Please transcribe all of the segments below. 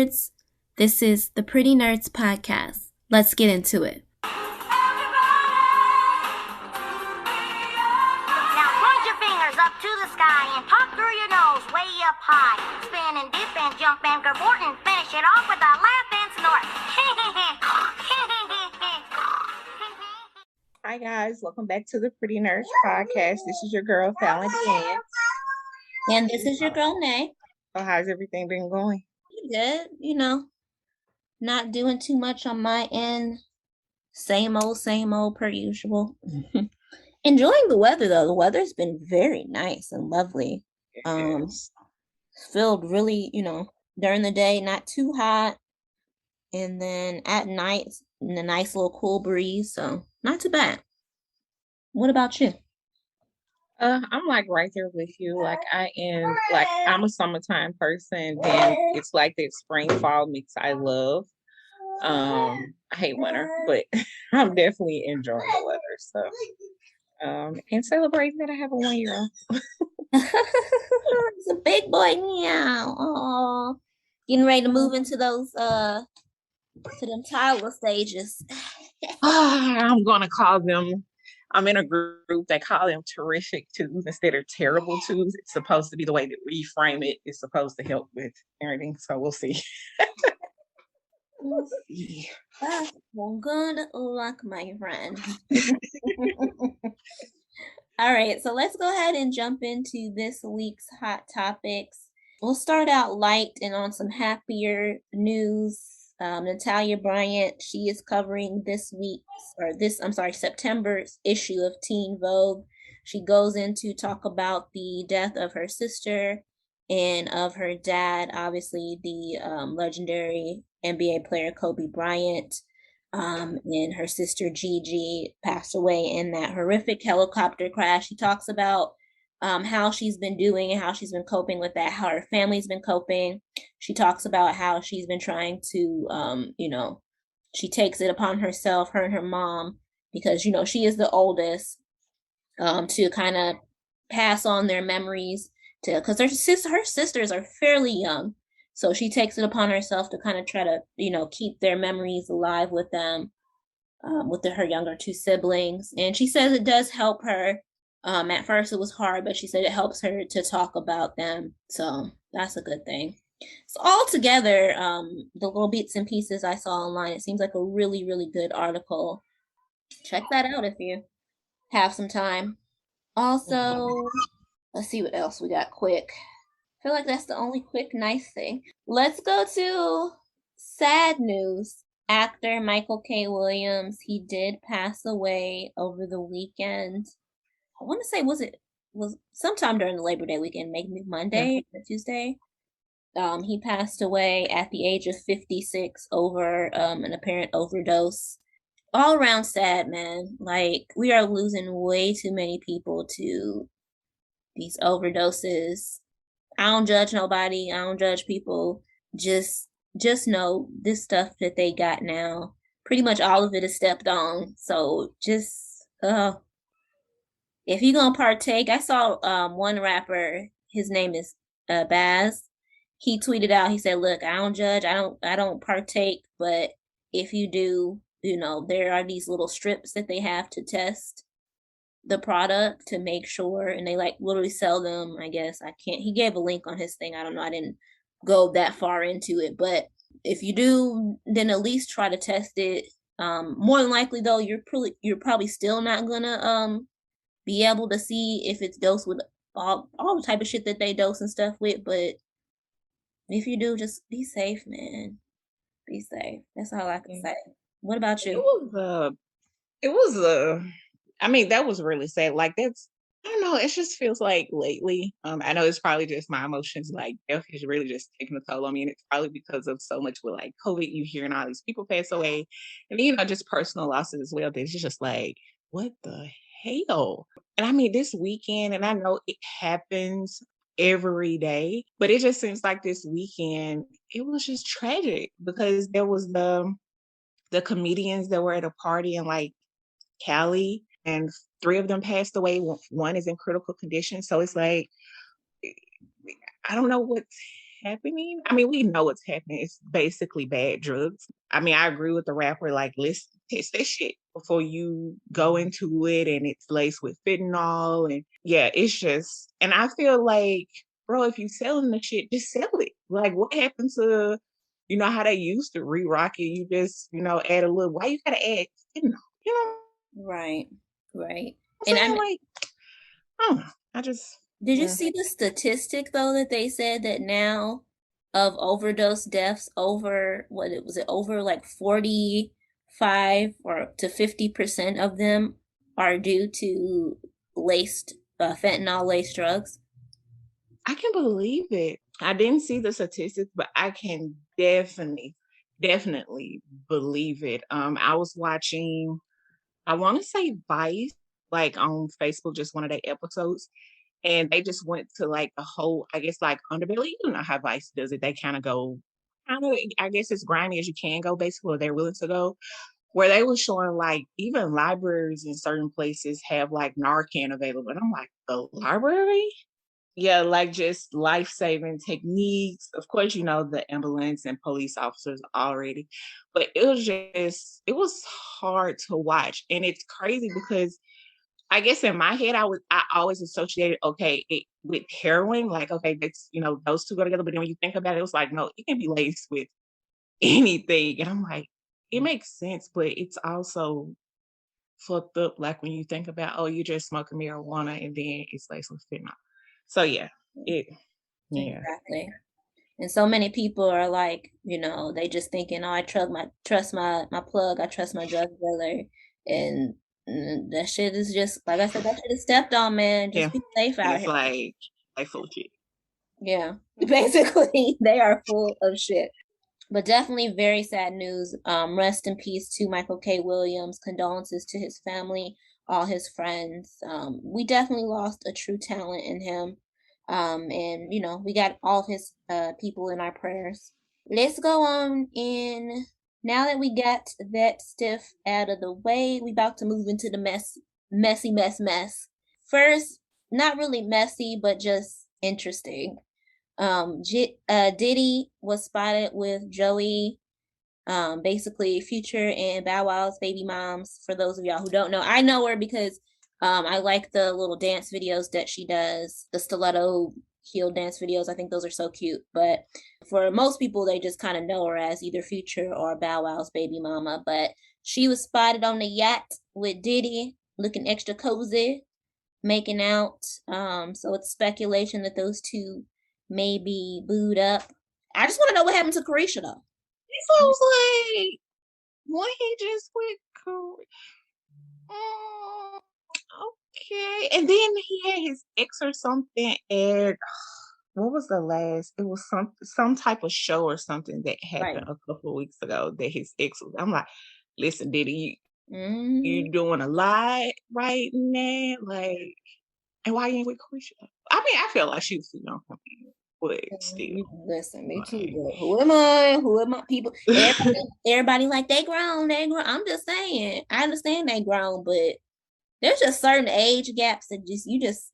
nerds. This is the Pretty Nerds podcast. Let's get into it. Now point your fingers up to the sky and talk through your nose way up high. Spin and dip and jump and cavort and finish it off with a laugh and snort. Hi guys, welcome back to the Pretty Nerds podcast. This is your girl Falan DeAnn. And this is your girl, Nay. So how's everything been going? Good, not doing too much on my end. Same old per usual. Enjoying the weather though. The weather's been very nice and lovely. Filled really, during the day, not too hot. And then at night, a nice little cool breeze. So not too bad. What about you? I'm like right there with you. I'm a summertime person. Then it's like that spring fall mix I love. I hate winter, but I'm definitely enjoying the weather. So, and celebrating that I have a 1-year-old. It's a big boy now. Oh, getting ready to move into those to them toddler stages. I'm gonna call them. I'm in a group that call them terrific twos instead of terrible twos. It's supposed to be the way that we frame it. It's supposed to help with parenting. So we'll see. We'll see. Well, good luck, my friend. All right, so let's go ahead and jump into this week's hot topics. We'll start out light and on some happier news. Natalie Bryant, she is covering September's issue of Teen Vogue. She goes in to talk about the death of her sister and of her dad, obviously the legendary NBA player Kobe Bryant, and her sister Gigi passed away in that horrific helicopter crash. She talks about how she's been doing and how she's been coping with that, how her family's been coping. She talks about how she's been trying to, she takes it upon herself, her and her mom, because, she is the oldest, to kind of pass on their memories to, because her sisters are fairly young. So she takes it upon herself to kind of try to, keep their memories alive with them, with her younger two siblings. And she says it does help her. At first it was hard, but she said it helps her to talk about them. So that's a good thing. So all together, the little bits and pieces I saw online, it seems like a really, really good article. Check that out if you have some time. Also, let's see what else we got quick. I feel like that's the only quick, nice thing. Let's go to sad news. Actor Michael K. Williams, he did pass away over the weekend. I want to say was sometime during the Labor Day weekend, maybe Monday or Tuesday. He passed away at the age of 56 over an apparent overdose. All around sad, man. Like, we are losing way too many people to these overdoses. I don't judge nobody. I don't judge people. Just know this stuff that they got now, pretty much all of it is stepped on. So just if you're gonna partake, I saw one rapper, his name is Baz. He tweeted out, he said, look, I don't judge, I don't partake, but if you do, there are these little strips that they have to test the product to make sure, and they literally sell them. I guess he gave a link on his thing. I don't know, I didn't go that far into it, but if you do, then at least try to test it. More than likely though, you're probably still not gonna be able to see if it's dosed with all the type of shit that they dose and stuff with, but if you do, just be safe, man. Be safe. That's all I can say. What about you? That was really sad. Like, I don't know, it just feels like lately, I know it's probably just my emotions, like death has really just taken a toll on me, and it's probably because of so much with like COVID, you hearing all these people pass away, and just personal losses as well. It's just like, what the hell? And I mean, this weekend, and I know it happens every day, but it just seems like this weekend, it was just tragic because there was the comedians that were at a party in like Cali, and 3 of them passed away. One is in critical condition. So it's like, I don't know what's happening. I mean, we know what's happening. It's basically bad drugs. I mean, I agree with the rapper, like, let's test that shit before you go into it and it's laced with fentanyl. And yeah, it's just, and I feel like, bro, if you selling the shit, just sell it. Like, what happened to, how they used to re-rock it? You just, add a little, why you gotta add fentanyl? You know Right. Right. what And I'm I saying? mean, Like, I don't know. I just, did you yeah. see the statistic though that they said that now of overdose deaths over over like 45 or to 50% of them are due to laced fentanyl laced drugs? I can believe it. I didn't see the statistics, but I can definitely believe it. I was watching, I want to say Vice, like on Facebook, just one of their episodes, and they just went to like the whole, I guess, like underbelly. You know how Vice does it. They kind of go, I guess, as grimy as you can go, basically, or they're willing to go. Where they were showing like even libraries in certain places have like Narcan available, and I'm like, the library? Yeah, like just life-saving techniques. Of course, the ambulance and police officers already, but it was hard to watch. And it's crazy because I guess in my head, I always associated, okay, with heroin, like, okay, that's, those two go together. But then when you think about it, it was like, no, it can be laced with anything. And I'm like, it makes sense, but it's also fucked up. Like when you think about, oh, you just smoking marijuana and then it's laced with fentanyl. So yeah, it yeah. Exactly. And so many people are like, they just thinking, oh, I trust my plug, I trust my drug dealer, and that shit is just like I said, that shit is stepped on, man. Yeah. Just be safe And out it's here. like full of shit. Yeah, basically, they are full of shit. But definitely very sad news. Rest in peace to Michael K. Williams. Condolences to his family, all his friends. We definitely lost a true talent in him. And we got all of his people in our prayers. Let's go on in. Now that we got that stiff out of the way, we about to move into the mess. First, not really messy, but just interesting. Diddy was spotted with Joey, basically Future and Bow Wow's baby moms. For those of y'all who don't know, I know her because I like the little dance videos that she does, the stiletto heel dance videos. I think those are so cute. But for most people, they just kind of know her as either Future or Bow Wow's baby mama. But she was spotted on the yacht with Diddy, looking extra cozy, making out. So it's speculation that those two may be booed up. I just want to know what happened to Carisha though. So I was like, what he just went cool. Okay. And then he had his ex or something at what was the last? It was some type of show or something that Right. happened a couple of weeks ago that his ex was. I'm like, listen, Diddy, Mm-hmm. you doing a lot right now? Like, and why you ain't with Carisha? I mean, I feel like she was too young for me, but still, Listen, me too. like, But who am I? Who am I? People, everybody like they grown, they grown. I'm just saying. I understand they grown, but there's just certain age gaps that you just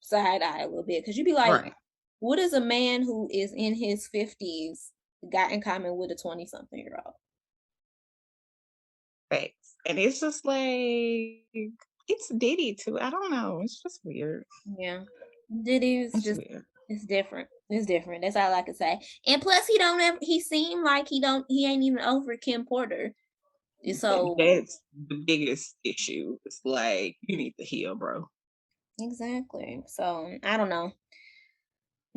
side eye a little bit because you be like, right. what is a man who is in his 50s got in common with a 20-something-year-old? Facts. And it's just like it's Diddy too. I don't know. It's just weird. Yeah. Diddy's It's just weird. it's different. It's different. That's all I can say. And plus he seemed like he ain't even over Kim Porter. So That's the biggest issue. It's like you need to heal, bro. exactly. So I don't know.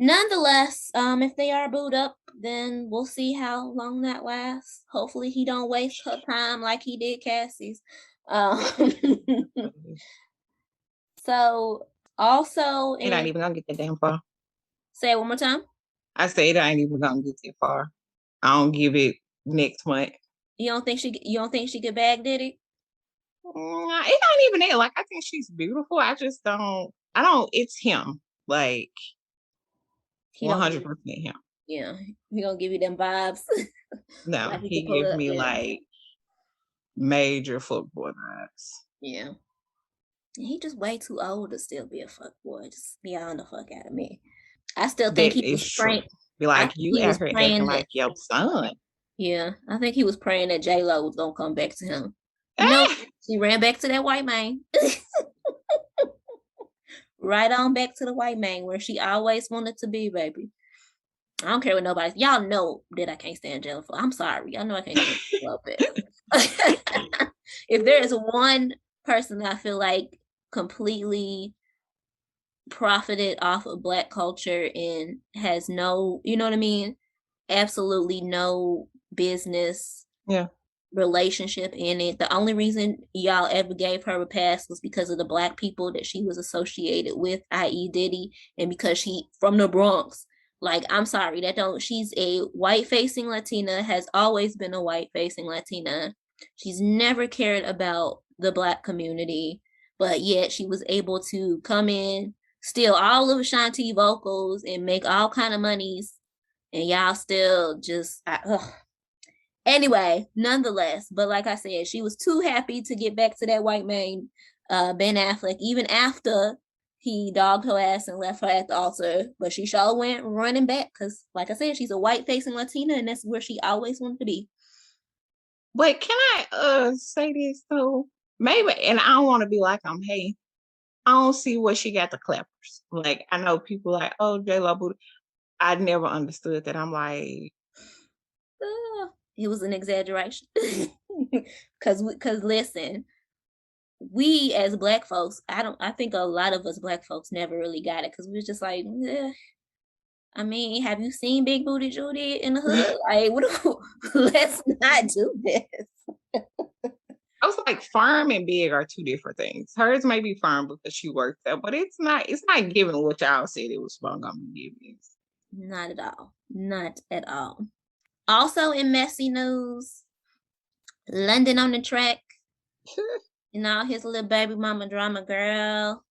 Nonetheless, if they are booed up, then we'll see how long that lasts. Hopefully he don't waste her time like he did Cassie's. Um so also It ain't in even gonna get that damn far. say it one more time. I say it ain't even gonna get that far. I don't give it next month. You don't think she could bag Diddy? It ain't even that. Like I think she's beautiful. I just don't. I don't. It's him. Like He one don't hundred give percent him. Yeah, he gonna give you them vibes. No, Like he could he pull gives up, me yeah. like major football vibes. Yeah. He just way too old to still be a fuck boy. Just beyond the fuck out of me. I still think That he is was true. trained. Be I like, think you he out was here acting praying that. like your son. Yeah, I think he was praying that J-Lo was gonna come back to him. No, she ran back to that white man. Right on back to the white man where she always wanted to be, baby. I don't care what nobody. Y'all know that I can't stand Jennifer. I'm sorry. Y'all know I can't stand Lopez. If there is one person that I feel like completely profited off of Black culture and has no, you know what I mean? Absolutely no business Yeah. relationship in it. The only reason y'all ever gave her a pass was because of the Black people that she was associated with, i.e. Diddy, and because she from the Bronx. Like, I'm sorry, that don't she's a white facing Latina, has always been a white facing Latina. She's never cared about the Black community, but yet she was able to come in, steal all of Ashanti vocals and make all kind of monies, and y'all still just anyway, nonetheless, but like I said, she was too happy to get back to that white man, Ben Affleck, even after he dogged her ass and left her at the altar. But she sure went running back because, like I said, she's a white facing Latina, and that's where she always wanted to be. But can I say this though? Maybe, and I don't want to be like I'm. Hey, I don't see where she got the clappers. Like I know people like, oh, J Lo booty. I never understood that. I'm like, It was an exaggeration. Because listen, we as Black folks, I think a lot of us Black folks never really got it because we was just like, I mean, have you seen Big Booty Judy in the hood? Like, let's not do this. I was like, firm and big are two different things. Hers may be firm because she works there, but it's not. It's not giving what y'all said it was going to be giving. Not at all. Not at all. Also in messy news, London on the track and all his little baby mama drama, girl.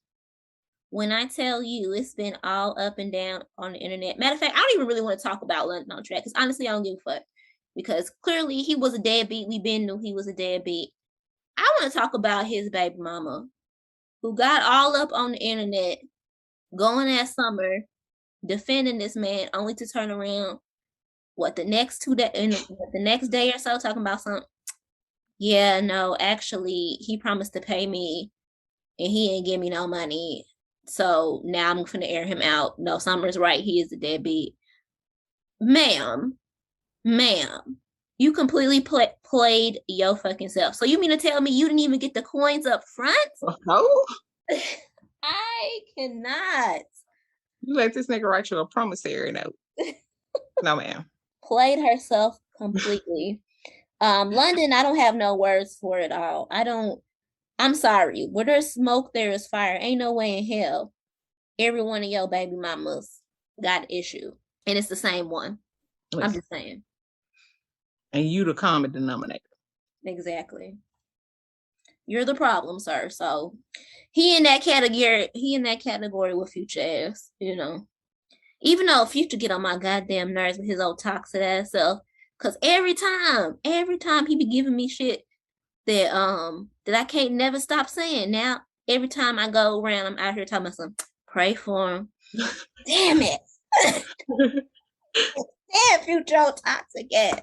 When I tell you, it's been all up and down on the internet. Matter of fact, I don't even really want to talk about London on track because honestly, I don't give a fuck. Because clearly he was a deadbeat. We been knew he was a deadbeat. I want to talk about his baby mama who got all up on the internet going that summer defending this man only to turn around the next day or so talking about something. Yeah, no, actually he promised to pay me and he ain't give me no money. So now I'm gonna air him out. No, Summer's right. He is a deadbeat. Ma'am, you completely played your fucking self. So you mean to tell me you didn't even get the coins up front? No. I cannot. You let this nigga write you a promissory note. No, ma'am. Played herself completely. London, I don't have no words for it all. I'm sorry. Where there's smoke, there is fire. Ain't no way in hell every one of your baby mamas got an issue. And it's the same one. Listen. I'm just saying. And you the common denominator. Exactly. You're the problem, sir. So he in that category with Future ass, you know. Even though Future get on my goddamn nerves with his old toxic ass self. Cause every time he be giving me shit that I can't never stop saying. Now every time I go around, I'm out here talking about some pray for him. Damn it. Damn, Future toxic ass.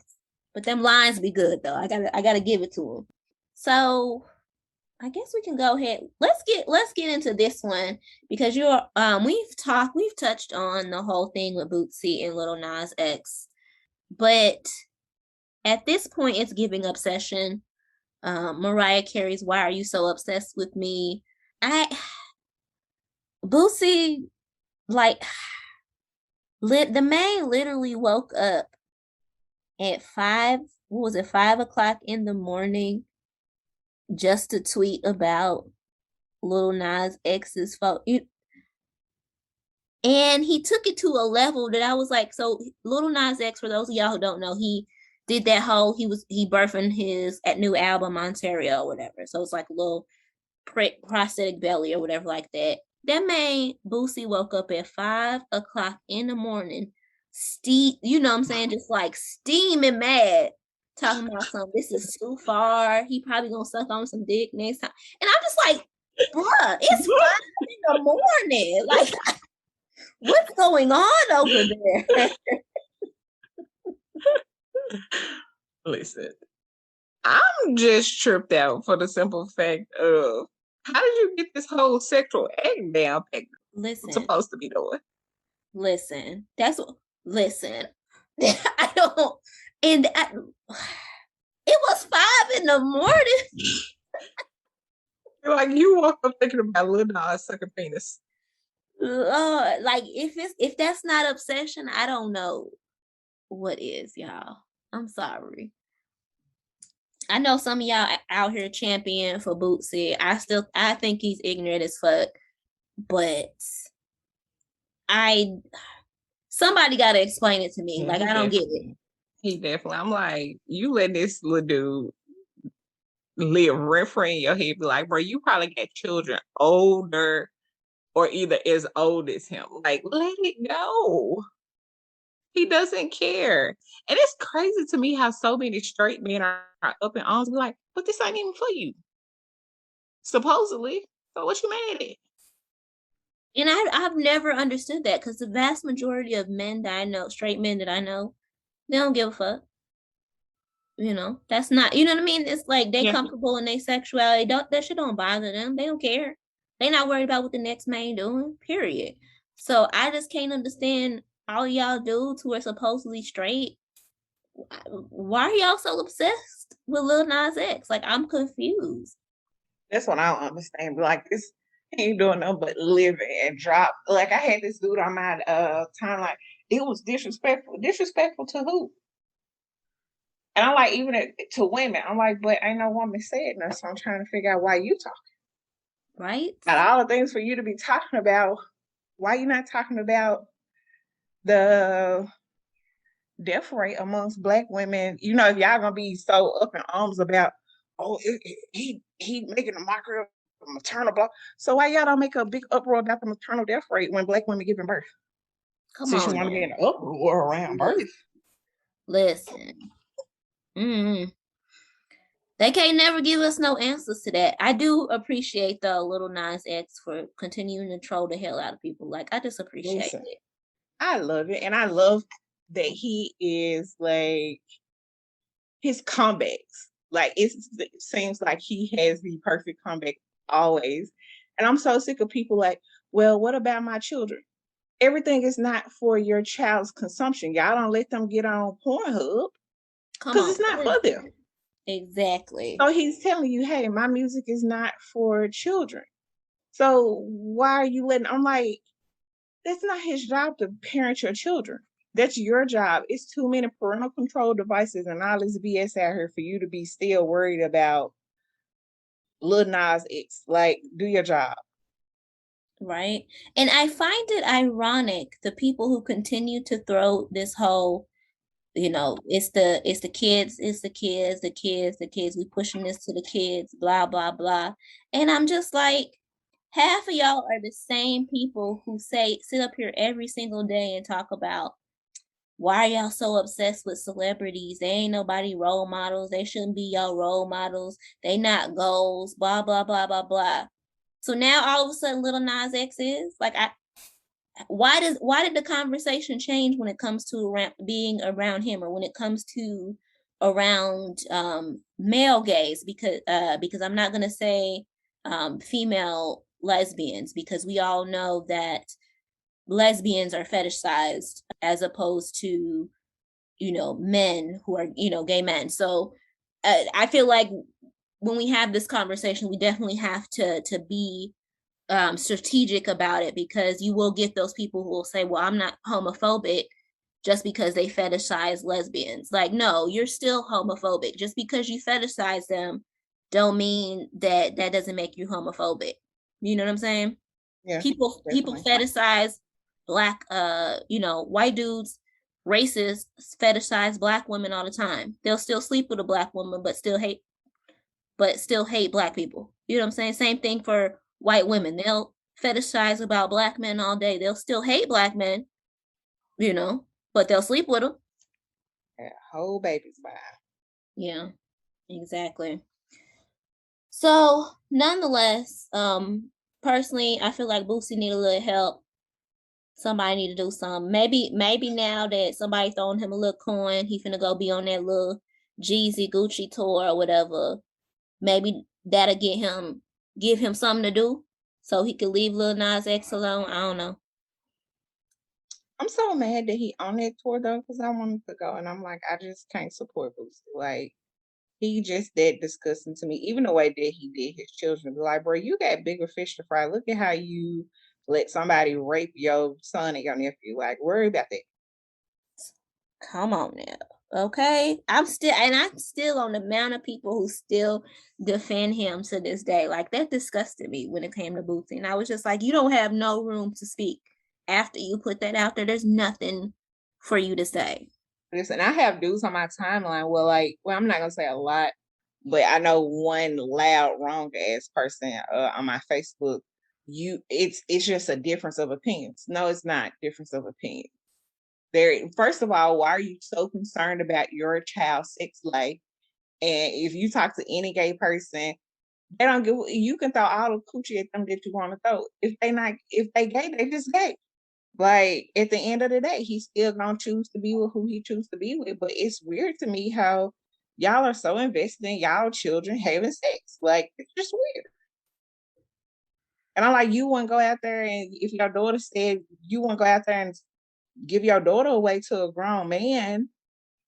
But them lines be good though. I gotta give it to him. So I guess we can go ahead. Let's get into this one because we've touched on the whole thing with Bootsy and Lil Nas X, but at this point it's giving obsession. Mariah Carey's "Why Are You So Obsessed with Me?" Bootsy, like, the man literally woke up at 5 o'clock in the morning just to tweet about Lil Nas X's fault. And he took it to a level that I was like, so Lil Nas X, for those of y'all who don't know, he did that whole, he birthing his new album, Ontario, or whatever. So it's like a little prosthetic belly or whatever like that. That man, Boosie, woke up at 5 o'clock in the morning, you know what I'm saying? Just like steaming mad, talking about something. This is too far. He probably gonna suck on some dick next time. And I'm just like, bruh, it's 5 in the morning. Like, What's going on over there? Listen, I'm just tripped out for the simple fact of how did you get this whole sexual act down? What's Listen, supposed to be doing? listen. That's what. Listen. I don't. And it was 5 in the morning. Like you woke up thinking about Lil Nas sucking penis. Like if that's not obsession, I don't know what is, y'all. I'm sorry. I know some of y'all out here champion for Bootsy. I think he's ignorant as fuck, but I somebody got to explain it to me. Yeah, Like I don't get it. he definitely. I'm like, you let this little dude live rent free in your head. Be like, bro, you probably got children older or either as old as him. Like, let it go. He doesn't care. And it's crazy to me how so many straight men are up in arms. Be like, but this ain't even for you. Supposedly. So what you mad at? And I've never understood that because the vast majority of men that I know, straight men that I know, they don't give a fuck. That's not, you know what I mean? It's like they Yeah. comfortable in their sexuality. Don't that shit don't bother them. They don't care. They not worried about what the next man doing. Period. So I just can't understand all y'all dudes who are supposedly straight. Why are y'all so obsessed with Lil Nas X? Like I'm confused. That's what I don't understand. Like this he ain't doing nothing but live and drop. Like I had this dude on my timeline. It was disrespectful. Disrespectful to who? And I'm like, even to women, I'm like, but ain't no woman said nothing. So I'm trying to figure out why you talking. Right? Out of all the things for you to be talking about, why you not talking about the death rate amongst Black women? You know, if y'all gonna be so up in arms about, oh, he making a mockery of maternal blah. So why y'all don't make a big uproar about the maternal death rate when Black women giving birth? Come Since you on want to now. be in an uproar around birth. Listen. Mm. They can't never give us no answers to that. I do appreciate the Little Nas X for continuing to troll the hell out of people. Like I just appreciate Listen, it. I love it, and I love that he is like his comebacks. Like it seems like he has the perfect comeback always. And I'm so sick of people like, well, what about my children? Everything is not for your child's consumption. Y'all don't let them get on Pornhub Come because on. it's not for them. Exactly. So he's telling you, hey, my music is not for children. So why are you letting? I'm like, that's not his job to parent your children. That's your job. It's too many parental control devices and all this BS out here for you to be still worried about Lil Nas X. Like, do your job. Right. And I find it ironic the people who continue to throw this whole, it's the kids, it's the kids, we pushing this to the kids, blah, blah, blah. And I'm just like, half of y'all are the same people who sit up here every single day and talk about why are y'all so obsessed with celebrities? They ain't nobody role models. They shouldn't be y'all role models. They not goals, blah, blah, blah, blah, blah. So now all of a sudden Little Nas X is like why did the conversation change when it comes to being around him or when it comes to around male gays because I'm not gonna say female lesbians because we all know that lesbians are fetishized as opposed to men who are gay men. So I feel like when we have this conversation we definitely have to be strategic about it because you will get those people who will say, well, I'm not homophobic just because they fetishize lesbians. Like, no, you're still homophobic. Just because you fetishize them don't mean that doesn't make you homophobic. You know what I'm saying? Yeah, People definitely. fetishize black white dudes, racists fetishize black women all the time. They'll still sleep with a black woman but still hate black people. You know what I'm saying? Same thing for white women. They'll fetishize about black men all day. They'll still hate black men, but they'll sleep with them. Yeah, whole babies by. Yeah, exactly. So, nonetheless, personally, I feel like Boosie need a little help. Somebody need to do something. Maybe now that somebody throwing him a little coin, he finna go be on that little Jeezy Gucci tour or whatever. Maybe that'll give him something to do so he could leave Lil Nas X alone. I don't know. I'm so mad that he on that tour though, because I wanted to go, and I'm like, I just can't support Boosie. Like, he just that disgusting to me. Even the way that he did his children, be like, bro, you got bigger fish to fry. Look at how you let somebody rape your son and your nephew. Like, worry about that. Come on now. Okay. I'm still on the amount of people who still defend him to this day. Like that disgusted me when it came to Bootsy. And I was just like, you don't have no room to speak after you put that out there. There's nothing for you to say. Listen, I have dudes on my timeline. Well, I'm not gonna say a lot, but I know one loud, wrong ass person on my Facebook. It's just a difference of opinions. No, it's not difference of opinion. First of all, why are you so concerned about your child's sex life? And if you talk to any gay person, they don't give. You can throw all the coochie at them that you want to throw. If they gay, they just gay. Like at the end of the day, he's still gonna choose to be with who he chooses to be with. But it's weird to me how y'all are so invested in y'all children having sex. Like it's just weird. And I'm like, you wouldn't go out there and if your daughter said you wouldn't go out there and give your daughter away to a grown man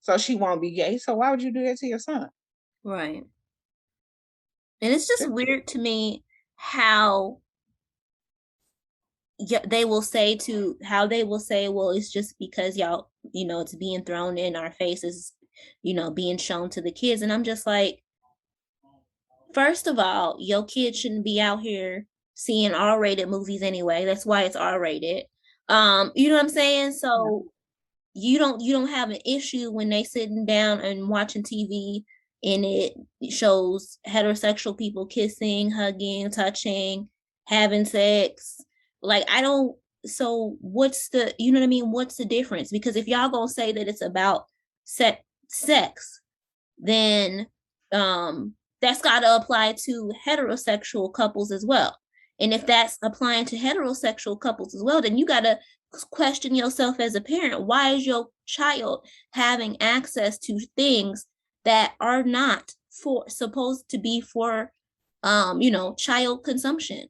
so she won't be gay. So why would you do that to your son? Right. And it's just weird to me how they will say, well, it's just because y'all, it's being thrown in our faces, being shown to the kids. And I'm just like, first of all, your kids shouldn't be out here seeing R-rated movies anyway. That's why it's R-rated. You know what I'm saying? So you don't have an issue when they sitting down and watching TV and it shows heterosexual people kissing, hugging, touching, having sex. Like I don't. So what's the, you know what I mean? What's the difference? Because if y'all gonna say that it's about sex, then that's got to apply to heterosexual couples as well. And if that's applying to heterosexual couples as well, then you got to question yourself as a parent. Why is your child having access to things that are not supposed to be for child consumption?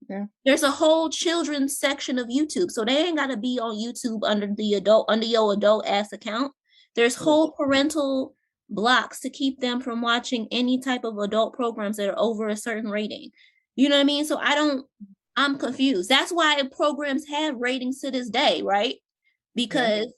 Yeah. There's a whole children's section of YouTube, so they ain't got to be on YouTube under your adult ass account. There's whole parental blocks to keep them from watching any type of adult programs that are over a certain rating. You know what I mean? So I'm confused. That's why programs have ratings to this day, right? Because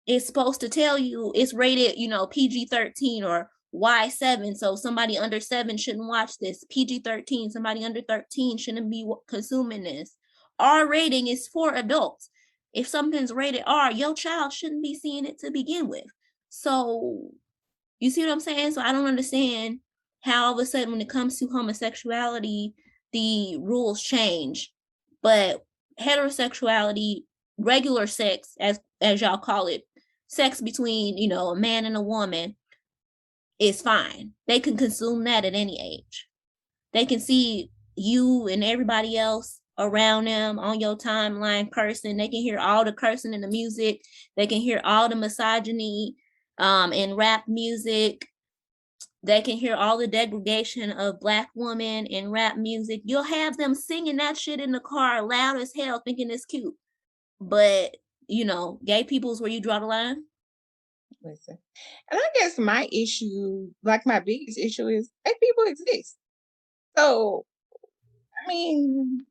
it's supposed to tell you it's rated, PG-13 or Y7. So somebody under 7 shouldn't watch this. PG-13, somebody under 13 shouldn't be consuming this. R rating is for adults. If something's rated R, your child shouldn't be seeing it to begin with. So you see what I'm saying? So I don't understand how all of a sudden when it comes to homosexuality, the rules change. But heterosexuality, regular sex, as y'all call it, sex between, a man and a woman is fine. They can consume that at any age. They can see you and everybody else around them on your timeline cursing. They can hear all the cursing in the music. They can hear all the misogyny in rap music. They can hear all the degradation of Black women in rap music. You'll have them singing that shit in the car loud as hell thinking it's cute. But, gay people is where you draw the line. Listen. And I guess my issue, like my biggest issue is gay people exist. So, I mean,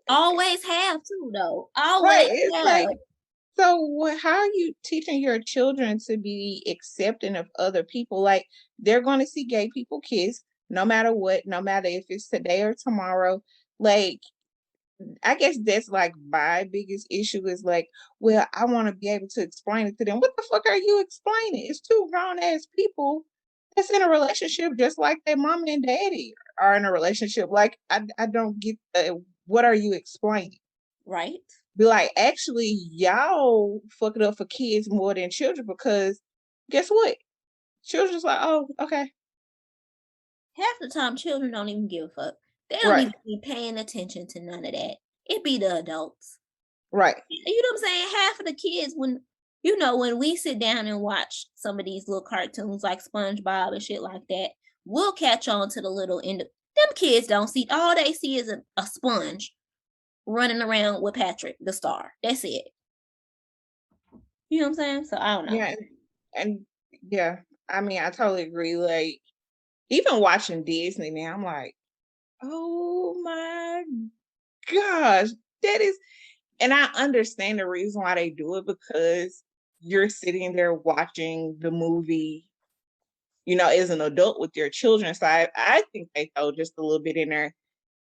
always have to though. Right. Always It's have. like, so how are you teaching your children to be accepting of other people? Like they're going to see gay people kiss no matter what, no matter if it's today or tomorrow. Like, I guess that's like my biggest issue is like, well, I want to be able to explain it to them. What the fuck are you explaining? It's two grown ass people that's in a relationship just like their mom and daddy are in a relationship. Like, I don't get what are you explaining? Right. Be like, actually, y'all fuck it up for kids more than children because guess what? Children's like, oh, okay. Half the time, children don't even give a fuck. They don't Right. even be paying attention to none of that. It be the adults. Right. You know what I'm saying? Half of the kids, when we sit down and watch some of these little cartoons like SpongeBob and shit like that, we'll catch on to the little end. Them kids don't see, all they see is a sponge running around with Patrick, the star. That's it. You know what I'm saying? So I don't know. Yeah. And yeah, I mean, I totally agree. Like, even watching Disney now, I'm like, oh my gosh, that is, and I understand the reason why they do it because you're sitting there watching the movie, as an adult with your children. So I think they throw just a little bit in there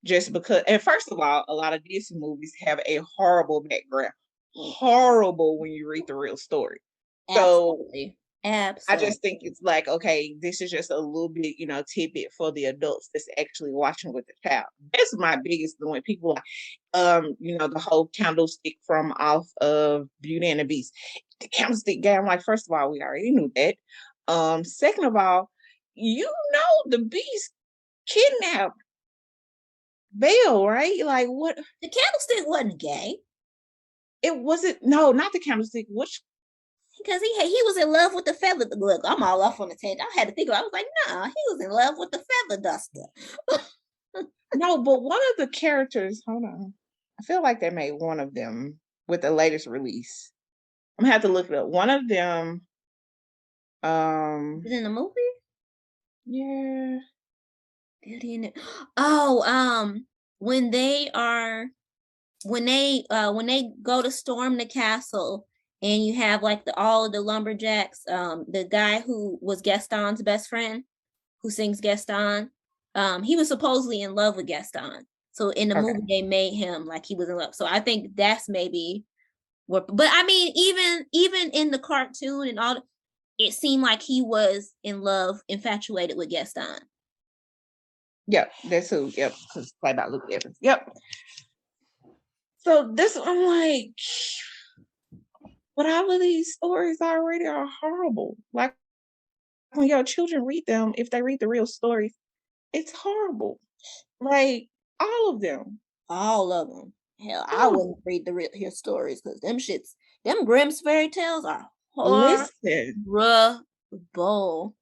just because, and first of all, a lot of Disney movies have a horrible background. Horrible when you read the real story. So Absolutely. I Absolutely. just think it's like, okay, this is just a little bit, tidbit for the adults that's actually watching with the child. That's my biggest thing when people like, the whole candlestick from off of Beauty and the Beast. The candlestick guy, I'm like, first of all, we already knew that. Second of all, the beast kidnapped Belle, right? Like what? The candlestick wasn't gay It wasn't, no, not the candlestick. Which because he was in love with the feather. Look, I'm all off on the tangent. I had to think about it. I was like, nah, he was in love with the feather duster. no, but one of the characters, hold on. I feel like they made one of them with the latest release. I'm gonna have to look it up. One of them, Is in the movie? yeah. Beauty and oh, when they are when they go to storm the castle and you have like all of the lumberjacks, the guy who was Gaston's best friend who sings Gaston, he was supposedly in love with Gaston. So in the movie Okay. they made him like he was in love. So I think that's maybe what, but I mean even in the cartoon and all, it seemed like he was in love, infatuated with Gaston. Yep, that's who. Yep, because played by Luke Evans. Yep. So this, I'm like, but all of these stories already are horrible. Like when your children read them, if they read the real stories, it's horrible. Like all of them. All of them. Hell, I wouldn't Horrible. read the real his stories because them Grimm's fairy tales are Listen, horrible.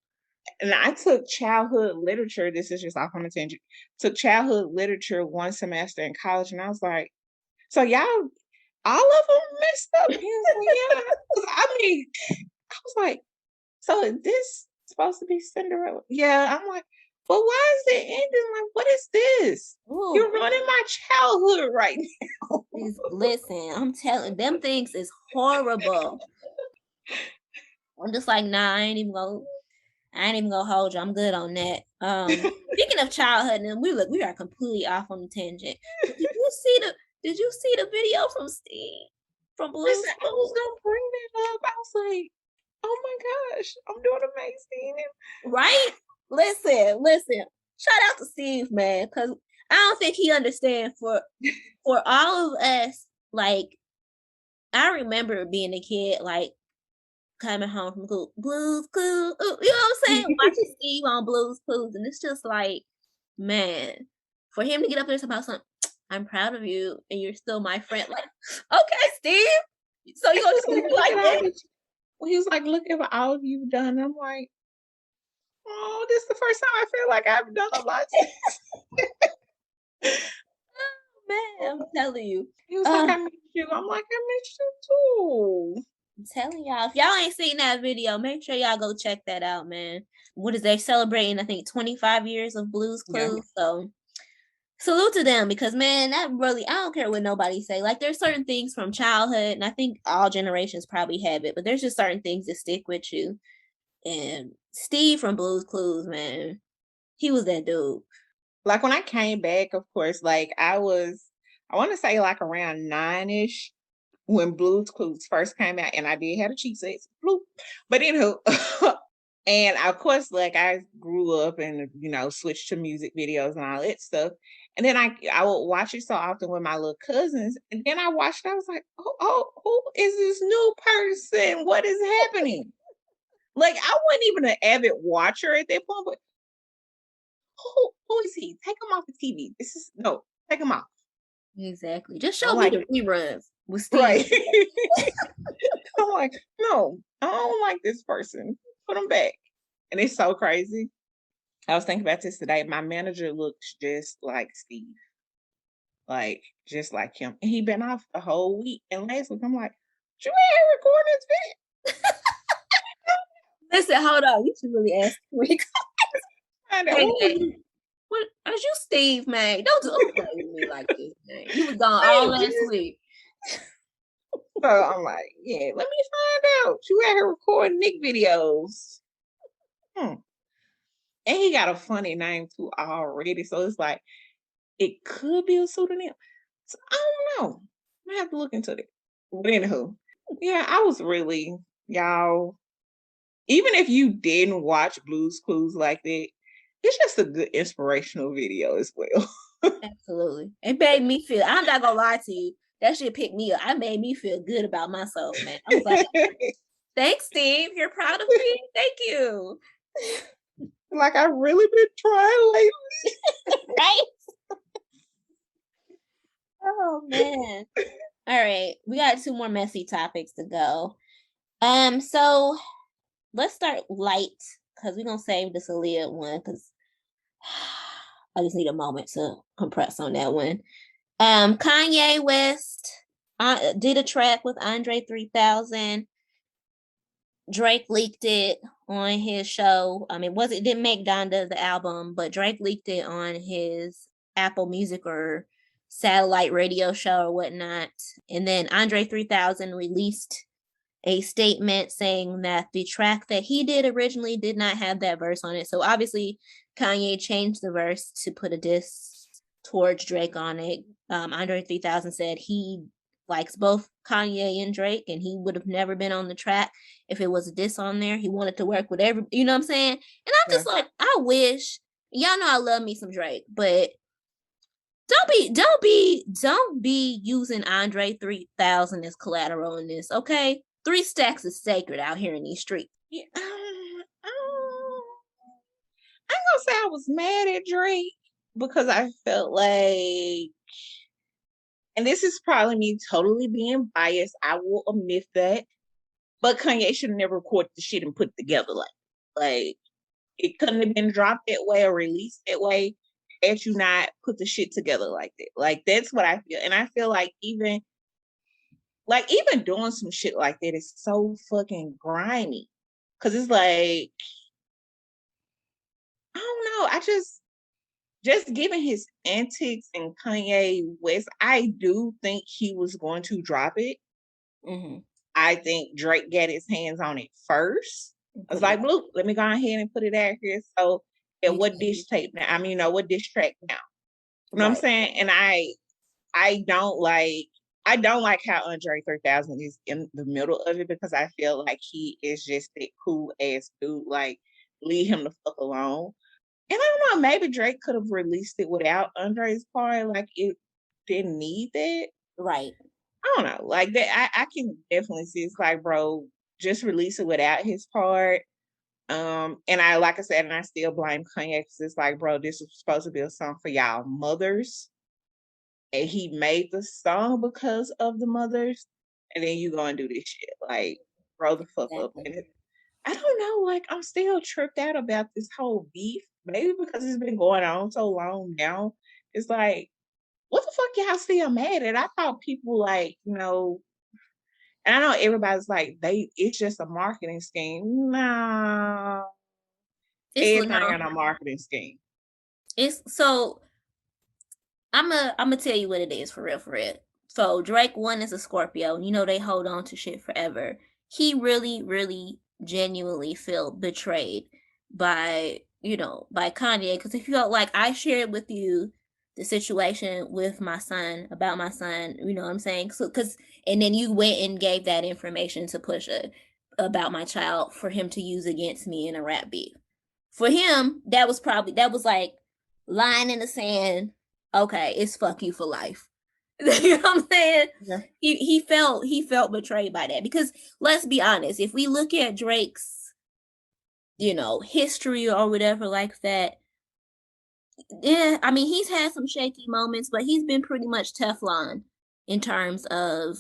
and I took childhood literature. This is just off on a tangent. Took childhood literature one semester in college, and I was like, so y'all, all of them messed up. He was like, yeah. 'Cause I mean, I was like, so is this supposed to be Cinderella? Yeah. I'm like, but why is it ending? Like, what is this? Ooh, You're ruining my childhood right now. listen, I'm telling them things is horrible. I'm just like, nah, I ain't even gonna hold you. I'm good on that. Speaking of childhood, and we are completely off on the tangent. But did you see the video from Steve from Blues Listen, I was Clues? gonna bring that up. I was like, oh my gosh, I'm doing amazing. Right? Listen. Shout out to Steve, man, because I don't think he understands for all of us. Like, I remember being a kid, like coming home from school, Blues Clues. You know what I'm saying? Watching Steve on Blues Clues, and it's just like, man, for him to get up there and talk about something, I'm proud of you, and you're still my friend. Like, okay, Steve. So you gonna just Like, be look like at this? all the, well, he was like, look at all you've done. I'm like, oh, this is the first time I feel like I've done a lot. Man, I'm telling you. He was like, Uh, I missed you. I'm like, I missed you too. I'm telling y'all, if y'all ain't seen that video, make sure y'all go check that out, man. What is they celebrating? I think 25 years of Blues Yeah. Clues. So salute to them because man, that really, I don't care what nobody say. Like there's certain things from childhood, and I think all generations probably have it, but there's just certain things that stick with you. And Steve from Blues Clues, man, he was that dude. Like when I came back, of course, like I want to say like around 9-ish when Blue's Clues first came out, and I did have a cheat set, bloop. But anywho, and of course, like I grew up and switched to music videos and all that stuff. And then I would watch it so often with my little cousins, and then I watched it. I was like, oh, who is this new person? What is happening? Like I wasn't even an avid watcher at that point, but who is he? Take him off the TV. This is no, take him off. Exactly. Just I'm show me like, the reruns. with Steve. Right. I'm like, no, I don't like this person. Put him back. And it's so crazy. I was thinking about this today. My manager looks just like Steve, like just like him. And he been off the whole week. And last week, I'm like, you ain't here recording this video. Listen, hold on. You should really ask Rick. I know. Hey, what is you, Steve, man? Don't play with me like this, man. You was gone all last week. So I'm like, yeah, let me find out. You out here recording Nick videos. And he got a funny name too already. So it's like, it could be a pseudonym. So I don't know. I have to look into it. But anywho, yeah, I was really, y'all, even if you didn't watch Blue's Clues like that, it's just a good inspirational video as well. Absolutely. It made me feel, I'm not gonna lie to you, that shit picked me up. It made me feel good about myself, man. I was like, thanks, Steve. You're proud of me. Thank you. Like, I've really been trying lately. Right? Oh man. All right. We got 2 more messy topics to go. So let's start light because we're gonna save this Aaliyah one because I just need a moment to compress on that one. Kanye West did a track with Andre 3000. Drake leaked it on his show. It didn't make Donda the album, but Drake leaked it on his Apple Music or satellite radio show or whatnot. And then Andre 3000 released a statement saying that the track that he did originally did not have that verse on it. So obviously Kanye changed the verse to put a diss towards Drake on it. Andre 3000 said he likes both Kanye and Drake, and he would have never been on the track if it was a diss on there. He wanted to work with you know what I'm saying? And I'm just like, I wish, y'all know I love me some Drake, but don't be using Andre 3000 as collateral in this, okay? 3 stacks is sacred out here in these streets. Yeah, I'm gonna say I was mad at Drake because I felt like, and this is probably me totally being biased, I will admit that, but Kanye should have never recorded the shit and put it together like it couldn't have been dropped that way or released that way had you not put the shit together like that. Like that's what I feel. And I feel like even doing some shit like that is so fucking grimy. Cause it's like, I don't know. I just given his antics and Kanye West, I do think he was going to drop it. Mm-hmm. I think Drake got his hands on it first. I was like, Blue, let me go ahead and put it out here. So, yeah, what dish tape now? What dish track now? You know what I'm saying? And I don't like how Andre 3000 is in the middle of it because I feel like he is just that cool ass dude. Like, leave him the fuck alone. And I don't know, maybe Drake could have released it without Andre's part. Like, it didn't need that. Right. I don't know. Like, that, I can definitely see it's like, bro, just release it without his part. And like I said, and I still blame Kanye because it's like, bro, this was supposed to be a song for y'all mothers. And he made the song because of the mothers. And then you go and do this shit. Like, grow the fuck up. And I don't know, like, I'm still tripped out about this whole beef. Maybe because it's been going on so long now. It's like, what the fuck y'all still mad at? I thought people like, and I know everybody's like, it's just a marketing scheme. No. It's not a marketing scheme. It's so I'm gonna tell you what it is for real, for real. So Drake one is a Scorpio. They hold on to shit forever. He really, really genuinely felt betrayed by Kanye. Because if you felt like I shared with you the situation with my son about my son, you know what I'm saying? So and then you went and gave that information to Pusha about my child for him to use against me in a rap beef. For him, that was like line in the sand. Okay, it's fuck you for life. You know what I'm saying? Yeah. He felt betrayed by that because let's be honest, if we look at Drake's history or whatever like that, yeah, he's had some shaky moments, but he's been pretty much Teflon in terms of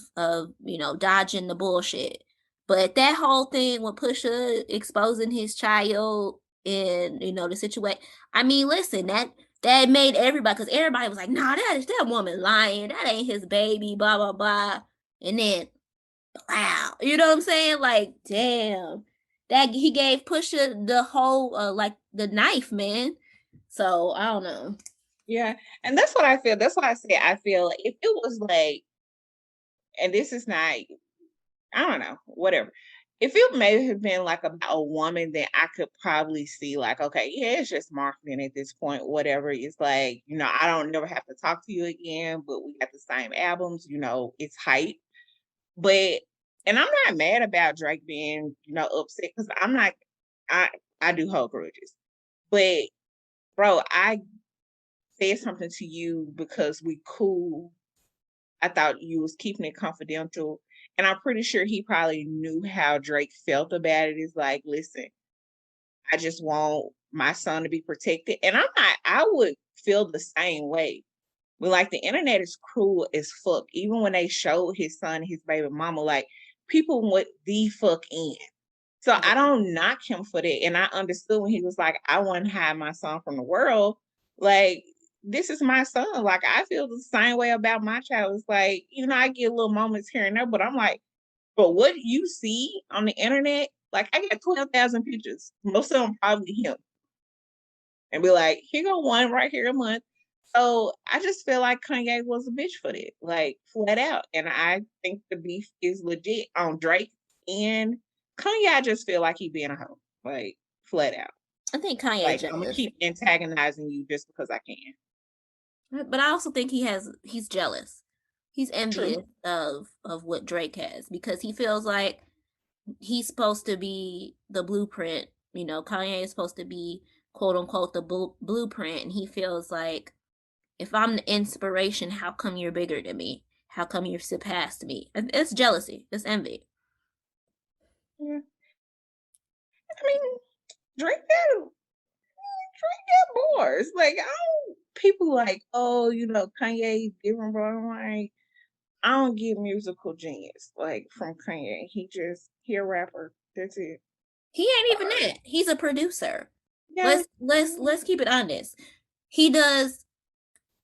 dodging the bullshit. But that whole thing with Pusha exposing his child and the situation. I mean, listen, that made everybody, because everybody was like, "Nah, that woman lying. That ain't his baby." Blah blah blah. And then, wow, you know what I'm saying? Like, damn, that he gave Pusha the whole like the knife, man. So I don't know. Yeah, and that's what I feel. That's why I say I feel if it was like, and this is not, I don't know, whatever. If it may have been like about a woman, then I could probably see like, okay, yeah, it's just marketing at this point, whatever. It's like, I don't never have to talk to you again, but we got the same albums, it's hype. But and I'm not mad about Drake being, upset because I'm not I do hold grudges. But bro, I said something to you because we cool. I thought you was keeping it confidential. And I'm pretty sure he probably knew how Drake felt about it. It's like, listen, I just want my son to be protected. And I would feel the same way. But like the internet is cruel as fuck. Even when they showed his son, his baby mama, like people went the fuck in. So I don't knock him for that. And I understood when he was like, I want to hide my son from the world. Like, this is my son. Like, I feel the same way about my child. It's like, I get little moments here and there, but I'm like, but what you see on the internet, like, I got 12,000 pictures. Most of them probably him. And be like, here go one right here a month. So I just feel like Kanye was a bitch for that, like flat out. And I think the beef is legit on Drake and Kanye. I just feel like he being a hoe, like flat out. I think Kanye Like I'm gonna jealous. keep antagonizing you just because I can. But I also think he's jealous. He's True. envious of what Drake has, because he feels like he's supposed to be the blueprint. Kanye is supposed to be quote unquote the blueprint, and he feels like, if I'm the inspiration, how come you're bigger than me? How come you've surpassed me? It's jealousy. It's envy. Yeah. I mean, Drake got bars. Like I don't. People like, oh, Kanye different, bro. I'm like, I don't get musical genius like from Kanye. He a rapper. That's it. He ain't even that. He's a producer. Yeah. Let's keep it honest. He does.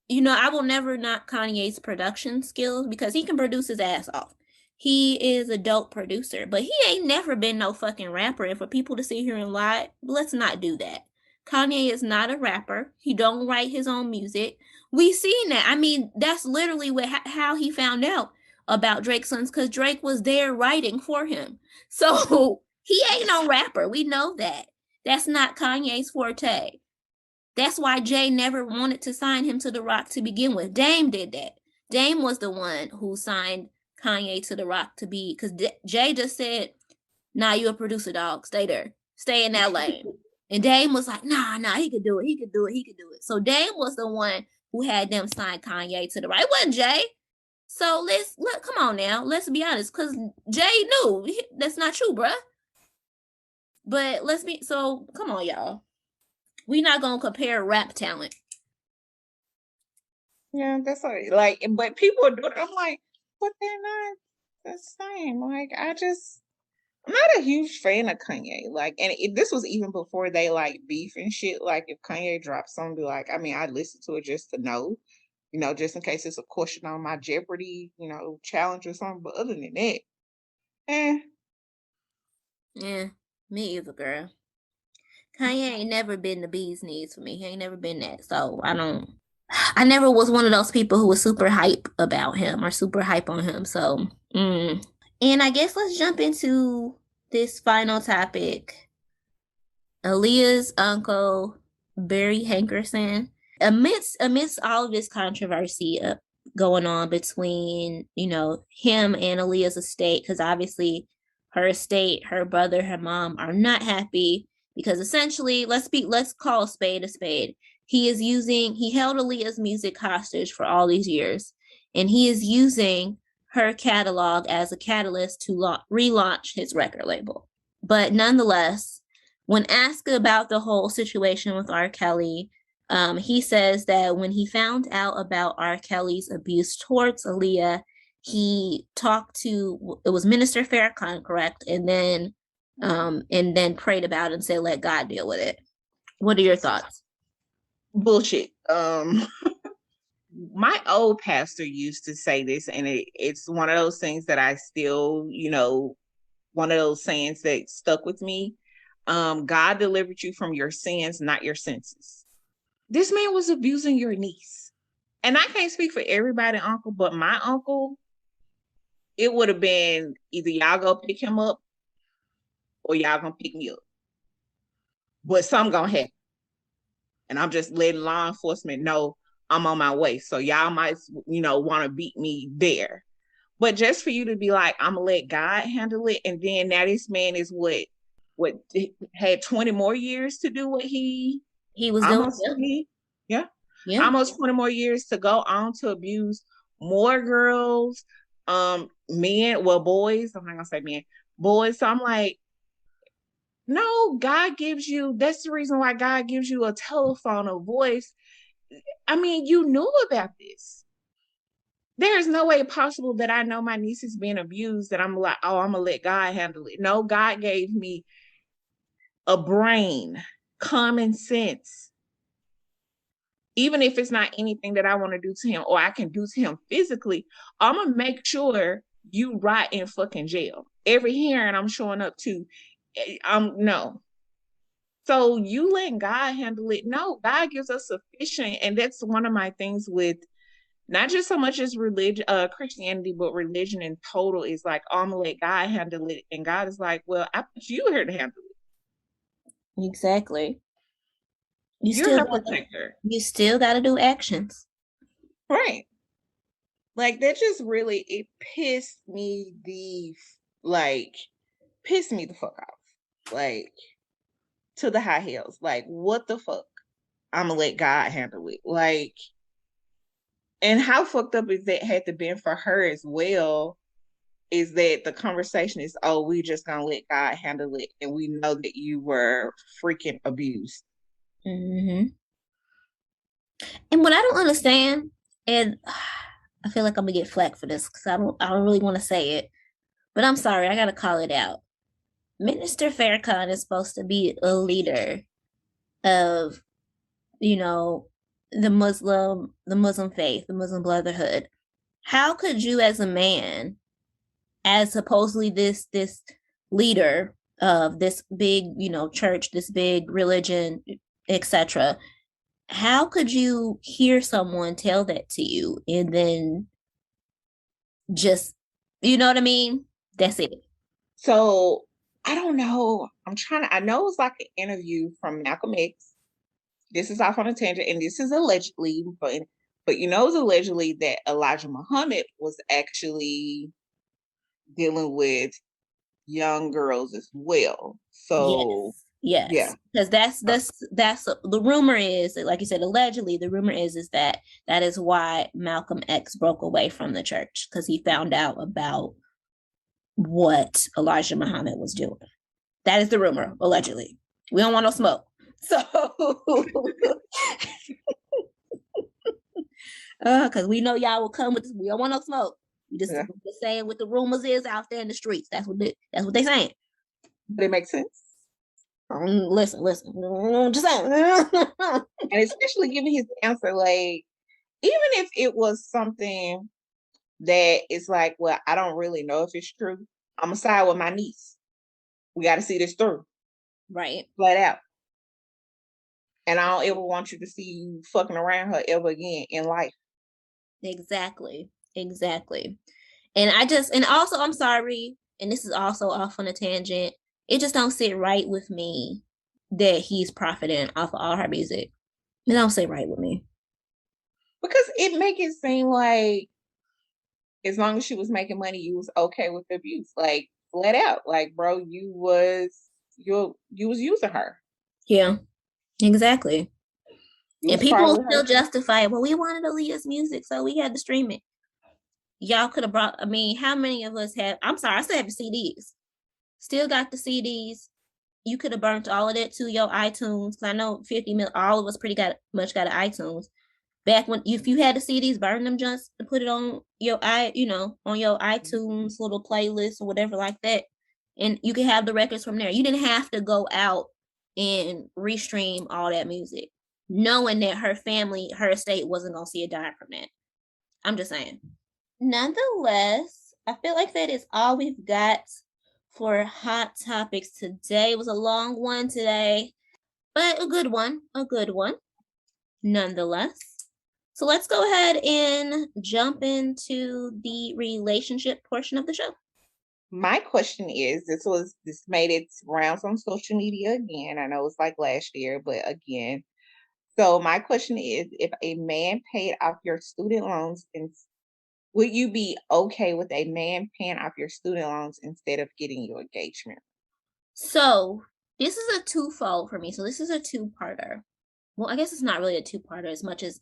I will never knock Kanye's production skills, because he can produce his ass off. He is a dope producer, but he ain't never been no fucking rapper. And for people to sit here and lie, let's not do that. Kanye is not a rapper. He don't write his own music. We seen that. I mean, that's literally how he found out about Drake's sons, because Drake was there writing for him. So he ain't no rapper. We know that. That's not Kanye's forte. That's why Jay never wanted to sign him to The Rock to begin with. Dame did that. Dame was the one who signed Kanye to The Rock to be, because Jay just said, "Nah, you a producer, dog. Stay there. Stay in that lane." And Dame was like, "Nah, he could do it. He could do it. He could do it." So Dame was the one who had them sign Kanye to The Rock. It wasn't Jay. So come on now. Let's be honest, because Jay knew that's not true, bruh. But come on, y'all. We not gonna compare rap talent. Yeah, that's like, but people do it. I'm like, but they're not the same. Like, I'm not a huge fan of Kanye. Like, and this was even before they like beef and shit. Like, if Kanye dropped something, be like, I mean, I'd listen to it just to know, just in case it's a question on my Jeopardy, challenge or something. But other than that, eh. Yeah, me either, girl. Kanye ain't never been the bee's knees for me. He ain't never been that. So I never was one of those people who was super hype about him or super hype on him. So, and I guess let's jump into this final topic. Aaliyah's uncle, Barry Hankerson. Amidst all of this controversy going on between, him and Aaliyah's estate, because obviously her estate, her brother, her mom are not happy, because essentially, let's call a spade a spade. He held Aaliyah's music hostage for all these years, and he is using her catalog as a catalyst to relaunch his record label. But nonetheless, when asked about the whole situation with R. Kelly, he says that when he found out about R. Kelly's abuse towards Aaliyah, he talked to, it was Minister Farrakhan, correct? And then prayed about it and said, let God deal with it. What are your thoughts? Bullshit. My old pastor used to say this, and it's one of those things that I still, one of those sayings that stuck with me. God delivered you from your sins, not your senses. This man was abusing your niece. And I can't speak for everybody, uncle, but my uncle, it would have been either y'all go pick him up or y'all gonna pick me up. But something gonna happen. And I'm just letting law enforcement know I'm on my way. So y'all might, want to beat me there. But just for you to be like, I'm gonna let God handle it, and then now this man is what had 20 more years to do what He was doing. almost he yeah Yeah. almost 20 more years to go on to abuse more girls, men, well, boys. I'm not gonna say men, boys. So I'm like, no, God gives you, that's the reason why God gives you a telephone, a voice. I mean, you knew about this. There is no way possible that I know my niece is being abused that I'm like, oh, I'm gonna let God handle it. No, God gave me a brain, common sense. Even if it's not anything that I want to do to him or I can do to him physically, I'm gonna make sure you rot in fucking jail. Every hearing I'm showing up to, I'm no. So you letting God handle it? No, God gives us sufficient, and that's one of my things with not just so much as religion, Christianity, but religion in total is like, oh, I'm gonna let God handle it, and God is like, well, I put you here to handle it. Exactly. You're her protector, You still gotta do actions. right? Like that just really it like pissed me the fuck off, like to the high hills. Like what the fuck? I'm gonna let God handle it, like. And how fucked up is that had to been for her as well, is that the conversation is, oh, we just gonna let God handle it, and we know that you were freaking abused. Mm-hmm. And what I don't understand, and I feel like I'm gonna get flack for this because I don't really want to say it, but I'm sorry, I gotta call it out. Minister Farrakhan is supposed to be a leader of, you know, the Muslim faith, the Muslim Brotherhood. How could you, as a man, as supposedly this leader of this big, church, this big religion, etc., how could you hear someone tell that to you and then just, you know what I mean? That's it. So I don't know. I know it's like an interview from Malcolm X. This is off on a tangent, and this is allegedly, but it's allegedly that Elijah Muhammad was actually dealing with young girls as well. So Yes. yeah. Yes. Because that's the rumor is, like you said, allegedly the rumor is that that is why Malcolm X broke away from the church, because he found out about what Elijah Muhammad was doing. That is the rumor, allegedly. We don't want no smoke. So because we know y'all will come with this. We don't want no smoke. You just Yeah. saying what the rumors is out there in the streets. That's what they saying. But it makes sense. Listen. Just saying. And especially given his answer, like, even if it was something that is like, well, I don't really know if it's true, I'm gonna side with my niece. We got to see this through, Right. flat out. And I don't ever want you to see you fucking around her ever again in life. Exactly. And also, I'm sorry, and this is also off on a tangent. It just don't sit right with me that he's profiting off of all her music. It don't sit right with me. Because it make it seem like as long as she was making money, you was okay with the abuse. Like flat out. Like, bro, you was using her. Yeah, exactly. You And was people will probably still her. justify it. Well, we wanted Aaliyah's music, so we had to stream it. Y'all could have brought, I mean, how many of us have, I'm sorry, I still have the CDs. Still got the CDs. You could have burnt all of that to your iTunes. I know 50 mil, all of us pretty much got an iTunes. back when if you had the CDs, burn them just to put it on your on your iTunes little playlist or whatever like that. And you can have the records from there. You didn't have to go out and restream all that music, knowing that her family, her estate wasn't gonna see a dime from that. I'm just saying. Nonetheless, I feel like that is all we've got for hot topics today. It was a long one today, but a good one. A good one. Nonetheless. So let's go ahead and jump into the relationship portion of the show. My question is, this made its rounds on social media again. I know it's like last year, but again. So my question is, if a man paid off your student loans, and would you be okay with a man paying off your student loans instead of getting you engagement? So this is a twofold for me. So this is a two-parter. Well, I guess it's not really a two-parter as much as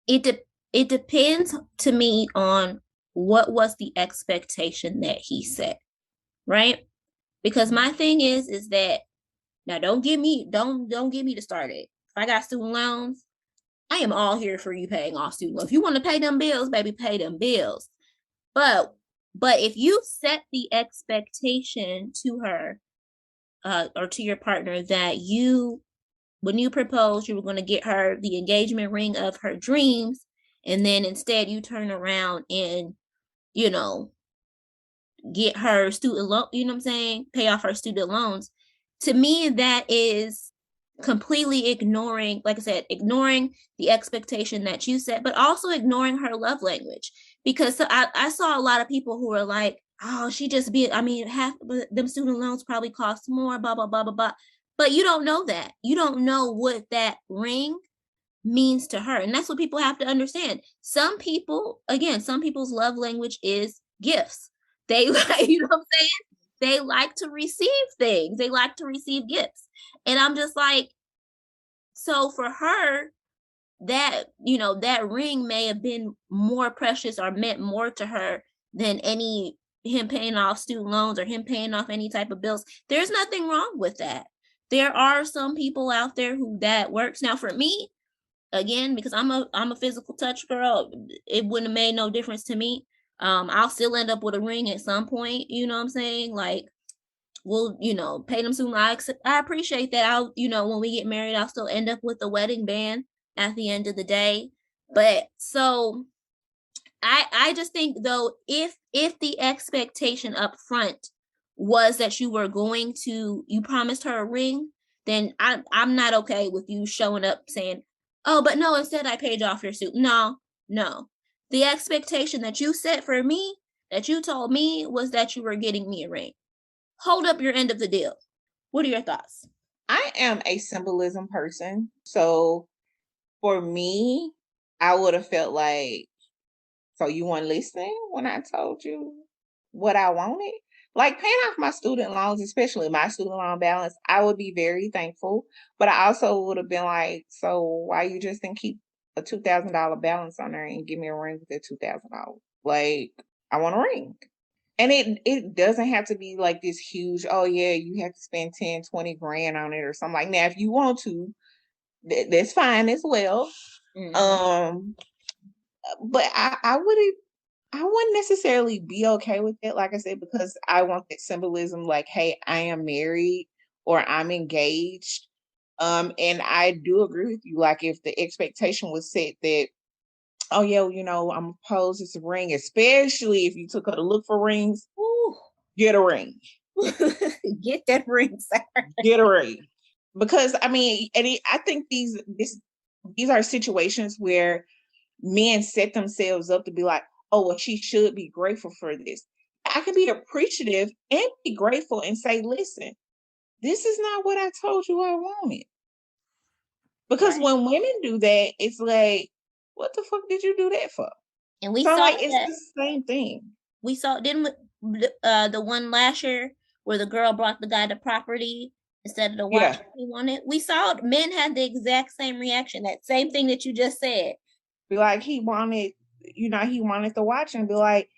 it depends to me on what was the expectation that he set, right? Because my thing is that now don't get me to start it. If I got student loans, I am all here for you paying off student loans. If you want to pay them bills, baby, pay them bills. But if you set the expectation to her or to your partner that when you proposed, you were going to get her the engagement ring of her dreams, and then instead you turn around and, get her student loan, you know what I'm saying? Pay off her student loans. To me, that is completely ignoring, like I said, ignoring the expectation that you set, but also ignoring her love language. Because I saw a lot of people who were like, oh, half them student loans probably cost more, blah, blah, blah, blah, blah. But you don't know that. You don't know what that ring means to her. And that's what people have to understand. Some people's love language is gifts. They like, you know what I'm saying? They like to receive things. They like to receive gifts. And I'm just like, so for her, that, that ring may have been more precious or meant more to her than him paying off student loans or him paying off any type of bills. There's nothing wrong with that. There are some people out there who that works. Now for me, again, because I'm a physical touch girl, it wouldn't have made no difference to me. I'll still end up with a ring at some point, you know what I'm saying? Like, we'll, pay them soon. I appreciate that. I'll, when we get married, I'll still end up with a wedding band at the end of the day. But so I just think though, if the expectation up front was that you promised her a ring, then I'm not okay with you showing up saying, oh, but no, instead I paid you off your suit. No. The expectation that you set for me, that you told me, was that you were getting me a ring. Hold up your end of the deal. What are your thoughts? I am a symbolism person. So for me, I would have felt like, so you weren't listening when I told you what I wanted? Like paying off my student loans, especially my student loan balance, I would be very thankful. But I also would have been like, so why you just didn't keep a $2,000 balance on there and give me a ring with that $2,000? Like, I want a ring. And it doesn't have to be like this huge, oh yeah, you have to spend 10, 20 grand on it or something like that. If you want to, that's fine as well. Mm-hmm. But I wouldn't necessarily be okay with it, like I said, because I want that symbolism, like, hey, I am married or I'm engaged. And I do agree with you. Like, if the expectation was set that, oh yeah, I'm opposed to a ring, especially if you took her to look for rings, get a ring. Get that ring, sir. Get a ring. Because I think these are situations where men set themselves up to be like, oh, well, she should be grateful for this. I can be appreciative and be grateful and say, listen, this is not what I told you I wanted. Because right. When women do that, it's like, what the fuck did you do that for? And we saw it's the same thing. We saw, didn't the one last year where the girl brought the guy the property instead of the watch he wanted? We saw men had the exact same reaction, that same thing that you just said. Be like, he wanted the watch, and be like,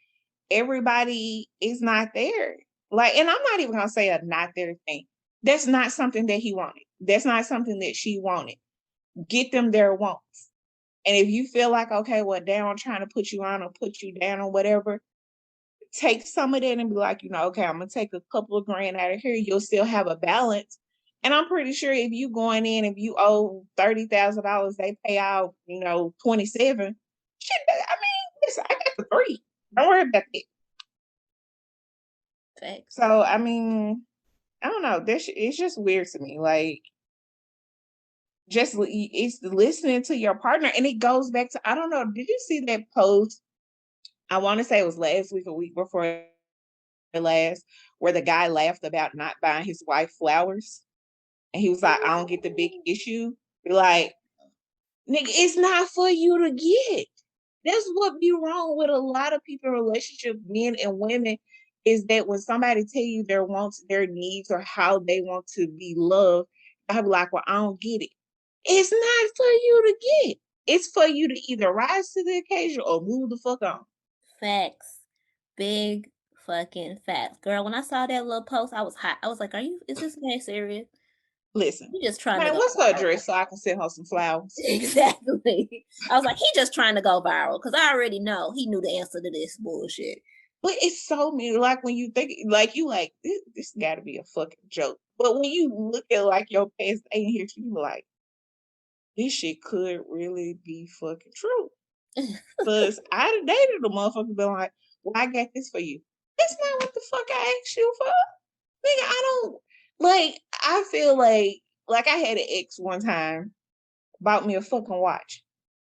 everybody is not there. Like, and I'm not even gonna say a not there thing. That's not something that he wanted. That's not something that she wanted. Get them their wants. And if you feel like, okay, well, damn, I'm trying to put you on or put you down or whatever, take some of that and be like, okay, I'm gonna take a couple of grand out of here. You'll still have a balance. And I'm pretty sure if you going in, if you owe $30,000, they pay out, 27. Shit, I mean, listen, I got the three. Don't worry about that. Facts. So I mean, I don't know. It's just weird to me. Like, just it's listening to your partner, and it goes back to, I don't know. Did you see that post? I want to say it was last week, a week before last, where the guy laughed about not buying his wife flowers, and he was like, "I don't get the big issue." Be like, nigga, it's not for you to get. That's what be wrong with a lot of people in relationships, men and women, is that when somebody tell you their wants, their needs, or how they want to be loved, I'll be like, well, I don't get it. It's not for you to get. It's for you to either rise to the occasion or move the fuck on. Facts. Big fucking facts. Girl, when I saw that little post, I was hot. I was like, is this man serious? Listen, He just trying to man, go what's her viral. address so I can send her some flowers? Exactly. I was like, he just trying to go viral because I already know he knew the answer to this bullshit. But it's so many, like when you think, like you like, this got to be a fucking joke. But when you look at like your past ain't here, you like, this shit could really be fucking true. Because I done dated a motherfucker been like, well, I got this for you. That's not what the fuck I asked you for. Nigga, I don't, like, I feel like I had an ex one time bought me a fucking watch.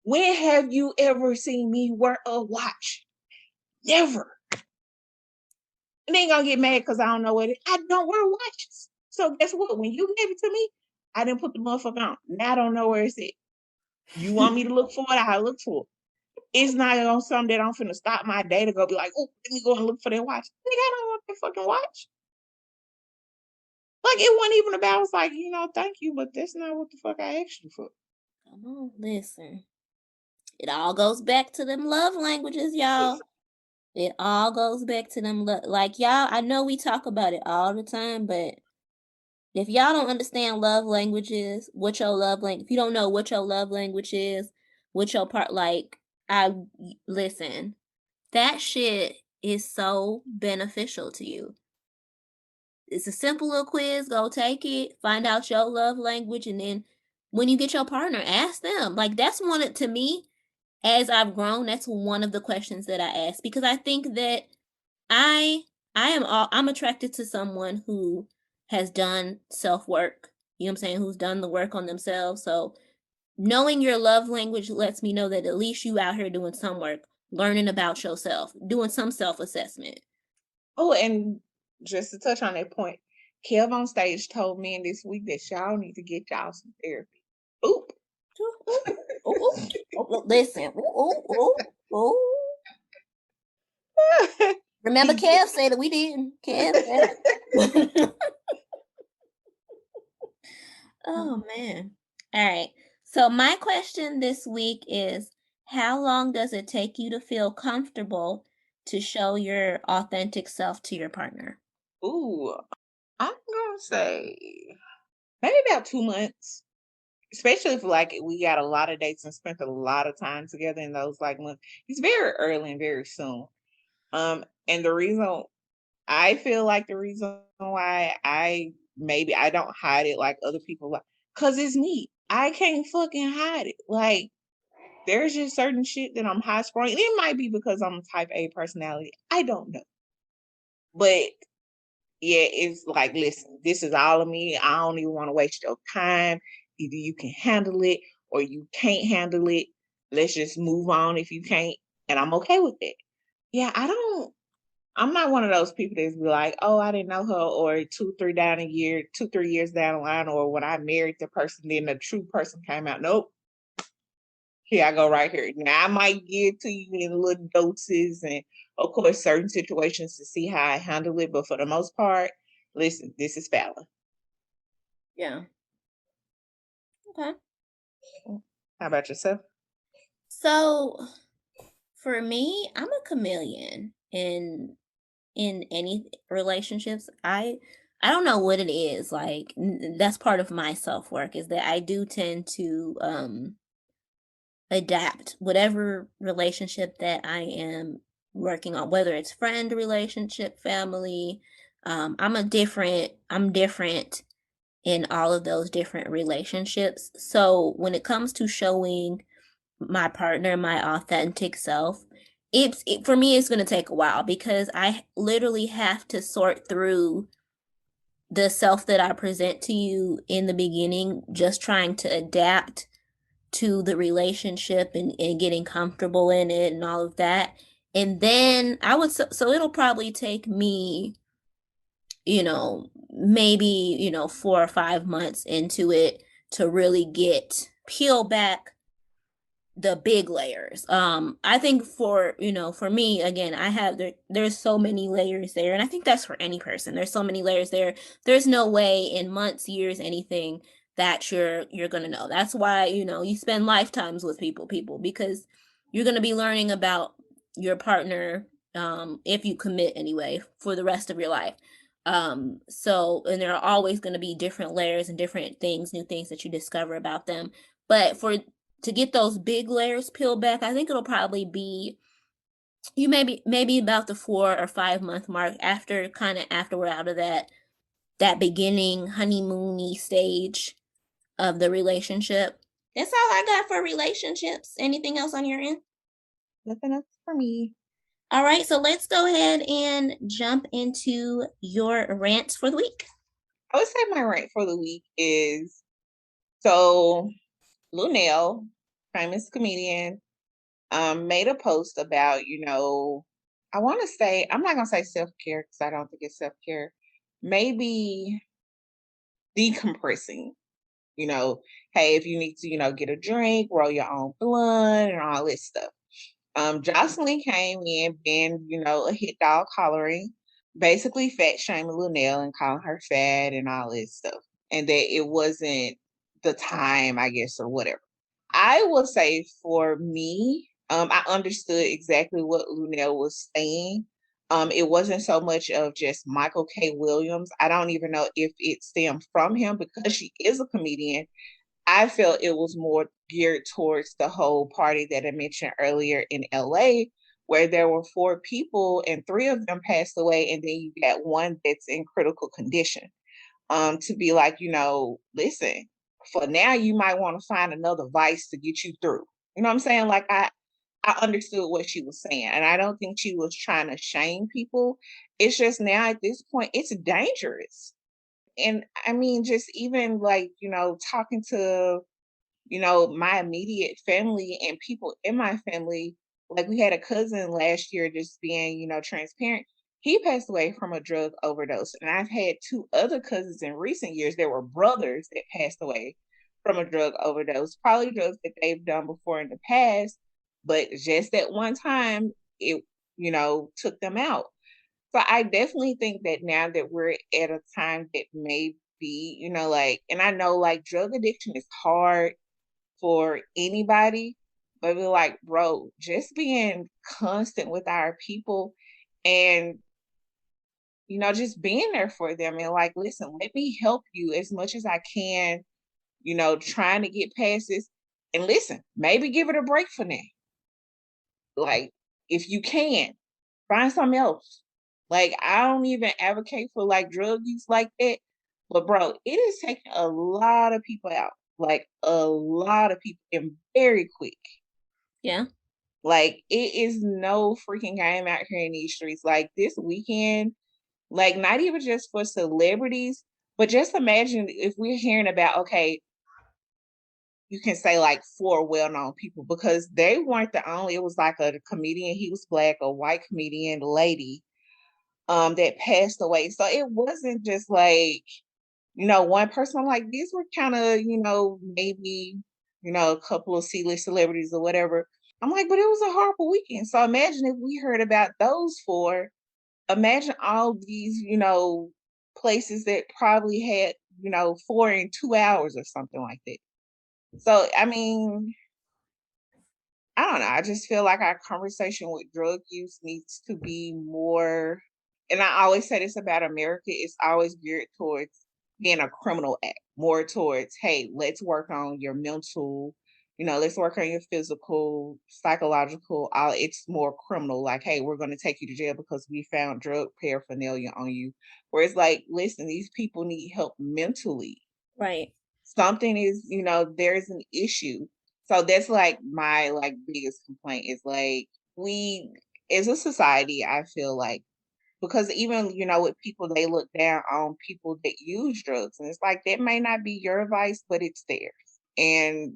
When have you ever seen me wear a watch? Never. And they ain't gonna get mad because I don't know what it is. I don't wear watches. So guess what? When you gave it to me, I didn't put the motherfucker on. Now I don't know where it's at. You want me to look for it? I look for it. It's not on something that I'm finna stop my day to go be like, oh, let me go and look for that watch. Nigga, I don't want that fucking watch. Like, it wasn't even about, I was like, thank you, but that's not what the fuck I asked you for. Come on, listen. It all goes back to them love languages, y'all. It all goes back to them. Like, y'all, I know we talk about it all the time, but if y'all don't understand love languages, what your love language, if you don't know what your love language is, what your part, like, listen, that shit is so beneficial to you. It's a simple little quiz. Go take it, find out your love language, and then when you get your partner, ask them. Like, that's to me, as I've grown, that's one of the questions that I ask, because I think that I I'm attracted to someone who has done self-work. You know what I'm saying? Who's done the work on themselves. So knowing your love language lets me know that at least you out here doing some work, learning about yourself, doing some self-assessment. Oh, and just to touch on that point, Kev on stage told me this week that y'all need to get y'all some therapy. Oop. Listen. Remember Kev said that we didn't. Kev said. Oh man. All right. So my question this week is, how long does it take you to feel comfortable to show your authentic self to your partner? Ooh, I'm gonna say maybe about 2 months. Especially if like we got a lot of dates and spent a lot of time together in those like months. It's very early and very soon. And the reason I feel like the reason why I don't hide it like other people, like, cause it's me. I can't fucking hide it. Like, there's just certain shit that I'm high sprung. It might be because I'm a type A personality. I don't know. But yeah, it's like, listen, this is all of me. I don't even want to waste your time. Either you can handle it or you can't handle it. Let's just move on if you can't. And I'm okay with that. Yeah, I'm not one of those people that's be like, oh, I didn't know her, or 3 years down the line, or when I married the person, then the true person came out. Nope. Here I go right here. Now I might give to you in little doses and of course certain situations to see how I handle it. But for the most part, listen, this is Fallon. Yeah. Okay. How about yourself? So for me, I'm a chameleon in any relationships. I don't know what it is. Like, that's part of my self-work, is that I do tend to adapt whatever relationship that I am working on, whether it's friend relationship, family. I'm different in all of those different relationships. So when it comes to showing my partner my authentic self, for me, it's going to take a while because I literally have to sort through the self that I present to you in the beginning, just trying to adapt to the relationship and getting comfortable in it and all of that. And then so it'll probably take me, maybe, 4 or 5 months into it to really peel back the big layers. I think for me, again, there's so many layers there, and I think that's for any person. There's so many layers there. There's no way in months, years, anything that you're gonna know. That's why, you spend lifetimes with people because you're gonna be learning about your partner, if you commit anyway, for the rest of your life. And there are always gonna be different layers and different things, new things that you discover about them. But to get those big layers peeled back, I think it'll probably be you maybe about the 4 or 5 month mark, after we're out of that beginning honeymoony stage of the relationship. That's all I got for relationships. Anything else on your end? Nothing else for me. All right, so let's go ahead and jump into your rants for the week. I would say my rant for the week is so Lunel, famous comedian, made a post about, I want to say, I'm not going to say self-care because I don't think it's self-care, maybe decompressing, you know, hey, if you need to, get a drink, roll your own blunt and all this stuff. Jocelyn came in being, a hit dog hollering, basically fat shaming Lunel and calling her fat and all this stuff. And that it wasn't the time, I guess, or whatever. I will say for me, I understood exactly what Lunel was saying. It wasn't so much of just Michael K. Williams. I don't even know if it stemmed from him because she is a comedian. I felt it was more geared towards the whole party that I mentioned earlier in LA, where there were 4 people and 3 of them passed away, and then you got one that's in critical condition. To be like, listen, for now you might want to find another vice to get you through. You know what I'm saying? Like I understood what she was saying, and I don't think she was trying to shame people. It's just now at this point, it's dangerous. And I mean, just even like, talking to, my immediate family and people in my family, like we had a cousin last year, just being, transparent. He passed away from a drug overdose. And I've had 2 other cousins in recent years that were brothers that passed away from a drug overdose, probably drugs that they've done before in the past, but just that one time it, took them out. So I definitely think that now that we're at a time that may be, like, and I know like drug addiction is hard for anybody, but we're like, bro, just being constant with our people and, just being there for them and like, listen, let me help you as much as I can, trying to get past this. And listen, maybe give it a break for now. Like, if you can, find something else. Like, I don't even advocate for like drug use like that. But bro, it is taking a lot of people out. Like a lot of people and very quick. Yeah. Like it is no freaking game out here in these streets. Like this weekend, like not even just for celebrities, but just imagine if we're hearing about, okay, you can say like 4 well-known people because they weren't the only, it was like a comedian, he was black, a white comedian lady that passed away. So it wasn't just like, one person. I'm like, these were kind of, maybe, a couple of C-list celebrities or whatever. I'm like, but it was a horrible weekend. So imagine if we heard about those 4. Imagine all these, places that probably had, 4 in 2 hours or something like that. So, I mean, I don't know. I just feel like our conversation with drug use needs to be more, and I always say this about America, it's always geared towards being a criminal act, more towards, hey, let's work on your mental, let's work on your physical, psychological, all it's more criminal. Like, hey, we're gonna take you to jail because we found drug paraphernalia on you. Whereas like, listen, these people need help mentally. Right. Something is, there's an issue. So that's like my like biggest complaint is like we as a society, I feel like because even with people they look down on people that use drugs and it's like that may not be your advice but it's theirs and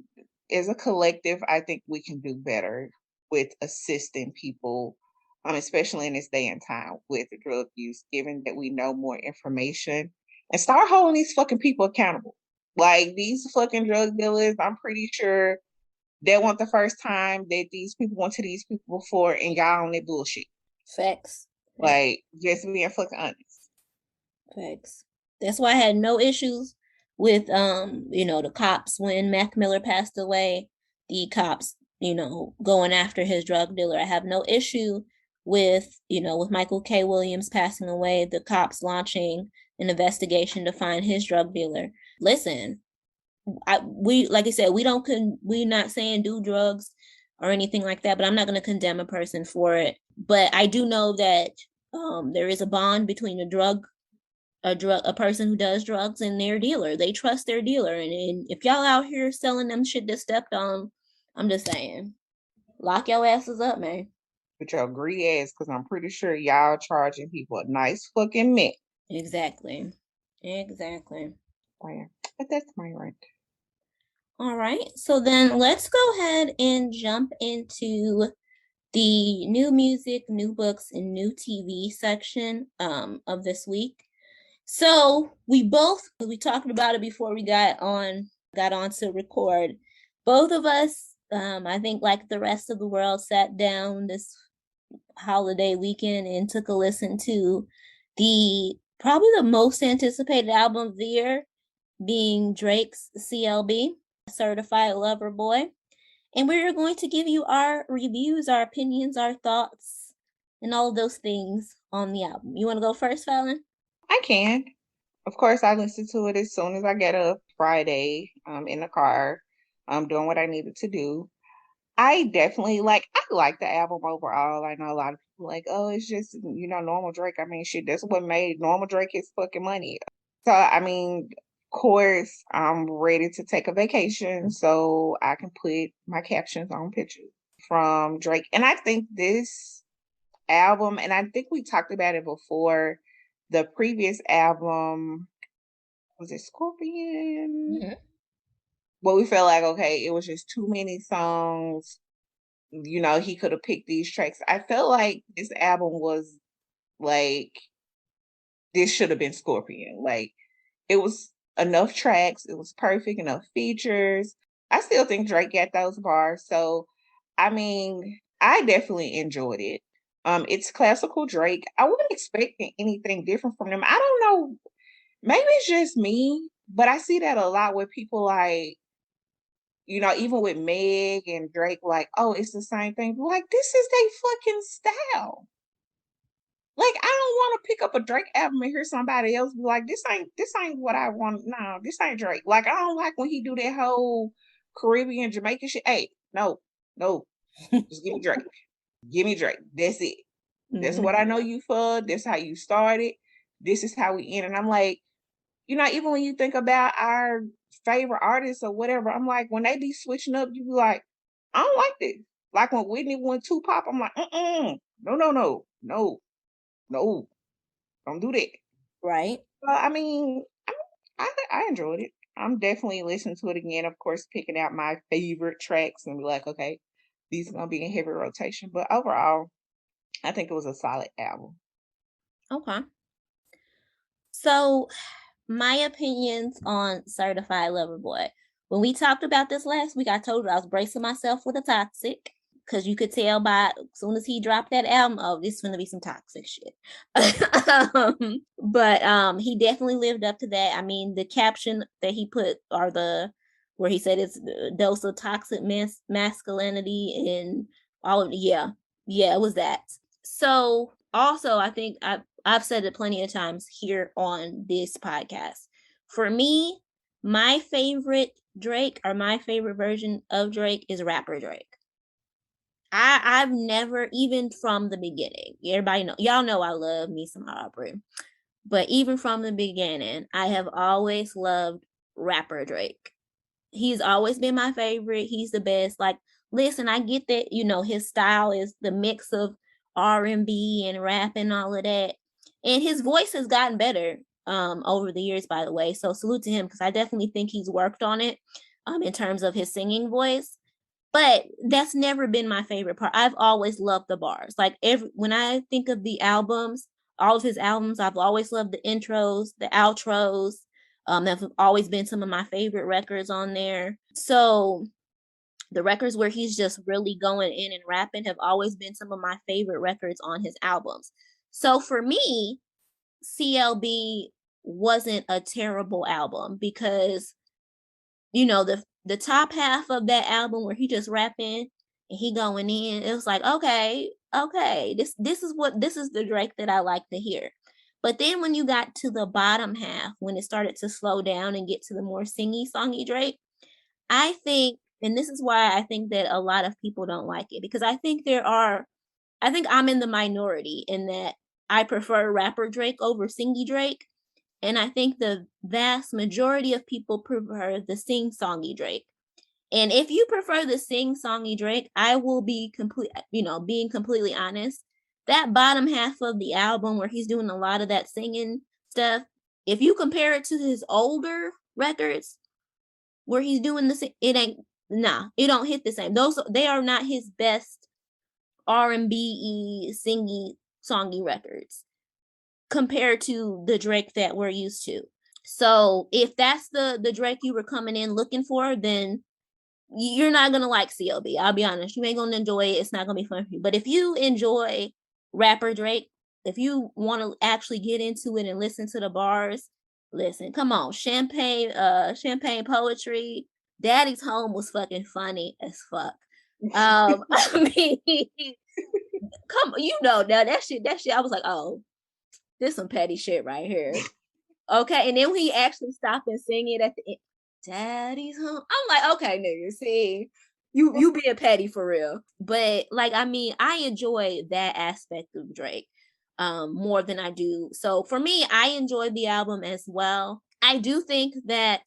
as a collective I think we can do better with assisting people especially in this day and time with drug use given that we know more information and start holding these fucking people accountable like these fucking drug dealers I'm pretty sure that wasn't the first time that these people went to these people before and got on their bullshit. Facts. Facts. Like, just being fucking honest. Facts. That's why I had no issues with the cops when Mac Miller passed away, the cops, going after his drug dealer. I have no issue with Michael K. Williams passing away, the cops launching an investigation to find his drug dealer. Listen, we like I said, we're not saying do drugs or anything like that, but I'm not going to condemn a person for it. But I do know that there is a bond between a person who does drugs and their dealer. They trust their dealer, and if y'all out here selling them shit that stepped on, I'm just saying, lock your asses up, man. With your greedy ass, because I'm pretty sure y'all charging people a nice fucking mint. Exactly. Oh, yeah. But that's my rant. All right, so then let's go ahead and jump into the new music, new books, and new TV section of this week. So we talked about it before we got on to record. Both of us, I think like the rest of the world, sat down this holiday weekend and took a listen to probably the most anticipated album of the year, being Drake's CLB, Certified Lover Boy. And we're going to give you our reviews, our opinions, our thoughts, and all of those things on the album. You want to go first, Fallon? I can. Of course, I listened to it as soon as I get up Friday in the car, doing what I needed to do. I definitely I like the album overall. I know a lot of people like, oh, it's just, normal Drake. I mean, shit, that's what made normal Drake his fucking money. So, I mean, of course, I'm ready to take a vacation so I can put my captions on pictures from Drake. And I think this album, and I think we talked about it before, the previous album, was it Scorpion? Mm-hmm. Well, we felt like, okay, it was just too many songs. He could have picked these tracks. I felt like this album was like, this should have been Scorpion. Like, it was enough tracks. It was perfect, enough features. I still think Drake got those bars. So, I mean, I definitely enjoyed it. It's classical Drake. I wasn't expecting anything different from them. I don't know. Maybe it's just me, but I see that a lot with people like, even with Meg and Drake, like, oh, it's the same thing. Like, this is their fucking style. Like, I don't want to pick up a Drake album and hear somebody else be like, this ain't what I want. No, this ain't Drake. Like, I don't like when he do that whole Caribbean Jamaican shit. Hey, no, just give me Drake. Give me Drake. That's it. That's what I know you for. That's how you started. This is how we end. And I'm like, even when you think about our favorite artists or whatever, I'm like, when they be switching up, you be like, I don't like this. Like when Whitney went Tupac, I'm like, no, don't do that. Right. I mean, I enjoyed it. I'm definitely listening to it again. Of course, picking out my favorite tracks and be like, okay, these are gonna be in heavy rotation. But overall, I think it was a solid album. Okay. So, my opinions on Certified Lover Boy. When we talked about this last week, I told you I was bracing myself for the toxic because you could tell by as soon as he dropped that album, oh, this is going to be some toxic shit. But he definitely lived up to that. I mean, the caption that he put where he said it's a dose of toxic masculinity and all of yeah, it was that. So also, I think I've said it plenty of times here on this podcast. For me, My favorite Drake, or my favorite version of Drake, is rapper Drake. I've never, even from the beginning, everybody know, y'all know I love me some Aubrey, but even from the beginning, I have always loved rapper Drake. He's always been my favorite. He's the best. Like, listen, I get that, his style is the mix of R&B and rap and all of that. And his voice has gotten better over the years, by the way. So salute to him, because I definitely think he's worked on it in terms of his singing voice. But that's never been my favorite part. I've always loved the bars. Like, when I think of the albums, all of his albums, I've always loved the intros, the outros. Have always been some of my favorite records on there. So the records where he's just really going in and rapping have always been some of my favorite records on his albums. So for me, CLB wasn't a terrible album, because the top half of that album where he just rapping and he going in, it was like, okay, this is the Drake that I like to hear. But then when you got to the bottom half, when it started to slow down and get to the more singy songy Drake, I think, and this is why I think that a lot of people don't like it, because I think I'm in the minority in that I prefer rapper Drake over singy Drake. And I think the vast majority of people prefer the sing-songy Drake. And if you prefer the sing-songy Drake, I will be being completely honest. That bottom half of the album where he's doing a lot of that singing stuff, if you compare it to his older records where he's doing it don't hit the same. They are not his best R&B singy songy records compared to the Drake that we're used to. So if that's the Drake you were coming in looking for, then you're not gonna like CLB. I'll be honest. You ain't gonna enjoy it. It's not gonna be fun for you. But if you enjoy rapper Drake, if you want to actually get into it and listen to the bars, listen. Come on, champagne poetry. Daddy's Home was fucking funny as fuck. I mean, come, now that shit. I was like, oh, this some petty shit right here. Okay, and then when he actually stopped and sing it at the end, Daddy's Home. I'm like, okay, nigga, see, you being petty for real. But like, I mean, I enjoy that aspect of Drake more than I do. So for me, I enjoyed the album as well. I do think that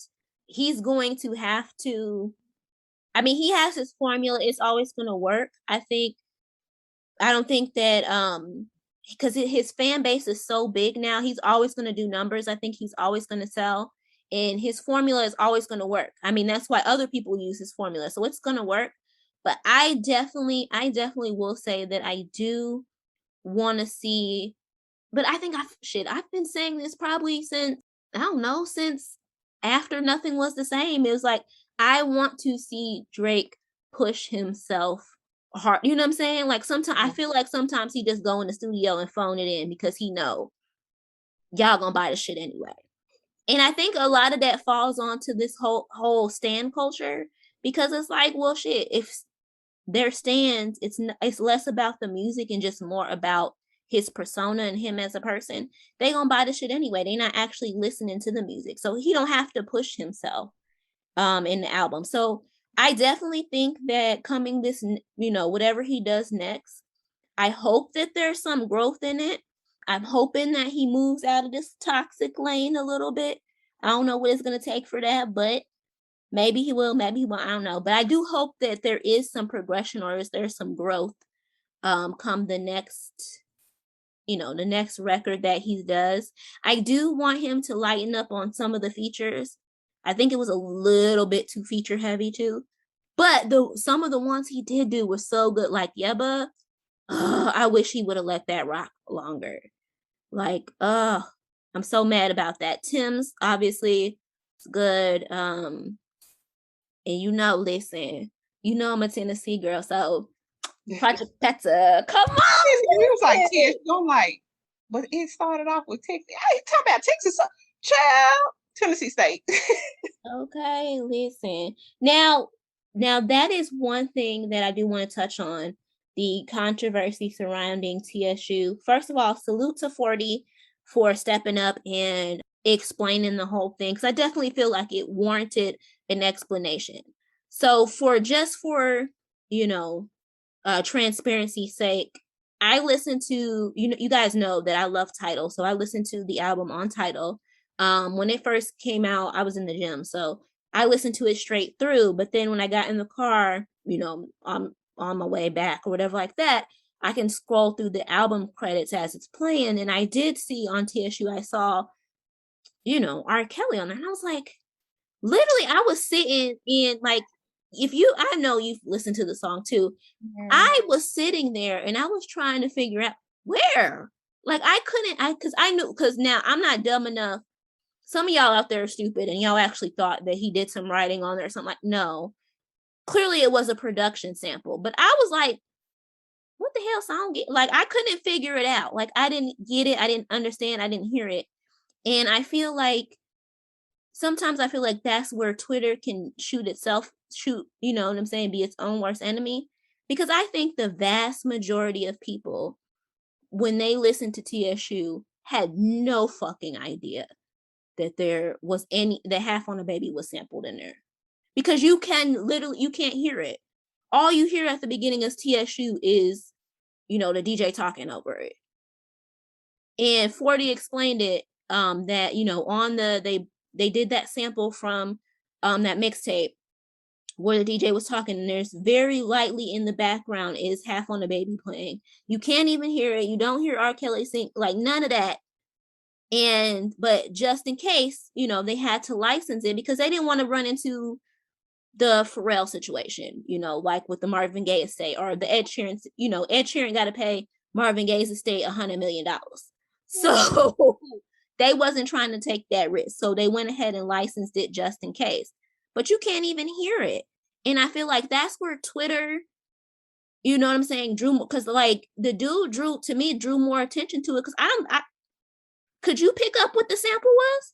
he's going to have to, I mean, he has his formula. It's always going to work. I don't think that because his fan base is so big now, he's always going to do numbers. I think he's always going to sell, and his formula is always going to work. I mean, that's why other people use his formula, so it's going to work. But I definitely will say that I do want to see. But I think I've been saying this probably since, I don't know, since after Nothing Was the Same. It was like, I want to see Drake push himself hard. You know what I'm saying? Like, sometimes I feel like sometimes he just go in the studio and phone it in because he know y'all gonna buy the shit anyway. And I think a lot of that falls onto this whole stan culture, because it's like, well, shit, if their stands, it's less about the music and just more about his persona and him as a person. They gonna buy the shit anyway. They not actually listening to the music, so he don't have to push himself in the album. So I definitely think that coming this, whatever he does next, I hope that there's some growth in it. I'm hoping that he moves out of this toxic lane a little bit. I don't know what it's going to take for that, but maybe he will, maybe he won't. I don't know. But I do hope that there is some progression, or is there some growth come the next record that he does. I do want him to lighten up on some of the features. I think it was a little bit too feature heavy too. But some of the ones he did do were so good. Like Yeba, I wish he would have let that rock longer. Like, I'm so mad about that. Tim's obviously it's good. And listen, I'm a Tennessee girl, so Project Petta, come on. It was like tears. I'm like, but it started off with Texas. I ain't talking about Texas, child, Tennessee State. Okay, listen. Now that is one thing that I do want to touch on, the controversy surrounding TSU. First of all, salute to 40 for stepping up and explaining the whole thing, because I definitely feel like it warranted an explanation. So for you know, transparency's sake, I listened to, you guys know that I love Tidal, so I listened to the album on Tidal. When it first came out, I was in the gym, so I listened to it straight through. But then when I got in the car, on my way back or whatever like that, I can scroll through the album credits as it's playing, and I did see on TSU, I saw, R. Kelly on there, and I was like, literally, I was sitting in, like, I know you've listened to the song too. I was sitting there and I was trying to figure out where. Like, because now I'm not dumb enough. Some of y'all out there are stupid and y'all actually thought that he did some writing on there or something. Like, no. Clearly it was a production sample. But I was like, what the hell song? Like, I couldn't figure it out. Like, I didn't get it. I didn't understand. I didn't hear it. And sometimes I feel like that's where Twitter can shoot, you know what I'm saying, be its own worst enemy. Because I think the vast majority of people, when they listened to TSU, had no fucking idea that that Half on a Baby was sampled in there. Because you can't hear it. All you hear at the beginning of TSU is, the DJ talking over it. And 40 explained it, that, on they did that sample from that mixtape where the DJ was talking, and there's very lightly in the background is Half on a Baby playing. You can't even hear it. You don't hear R. Kelly sing, like, none of that. But just in case, they had to license it because they didn't want to run into the Pharrell situation, like with the Marvin Gaye estate or the Ed Sheeran, Ed Sheeran got to pay Marvin Gaye's estate $100 million. So they wasn't trying to take that risk. So they went ahead and licensed it just in case. But you can't even hear it. And I feel like that's where Twitter, you know what I'm saying, because like the dude drew more attention to it. Because could you pick up what the sample was?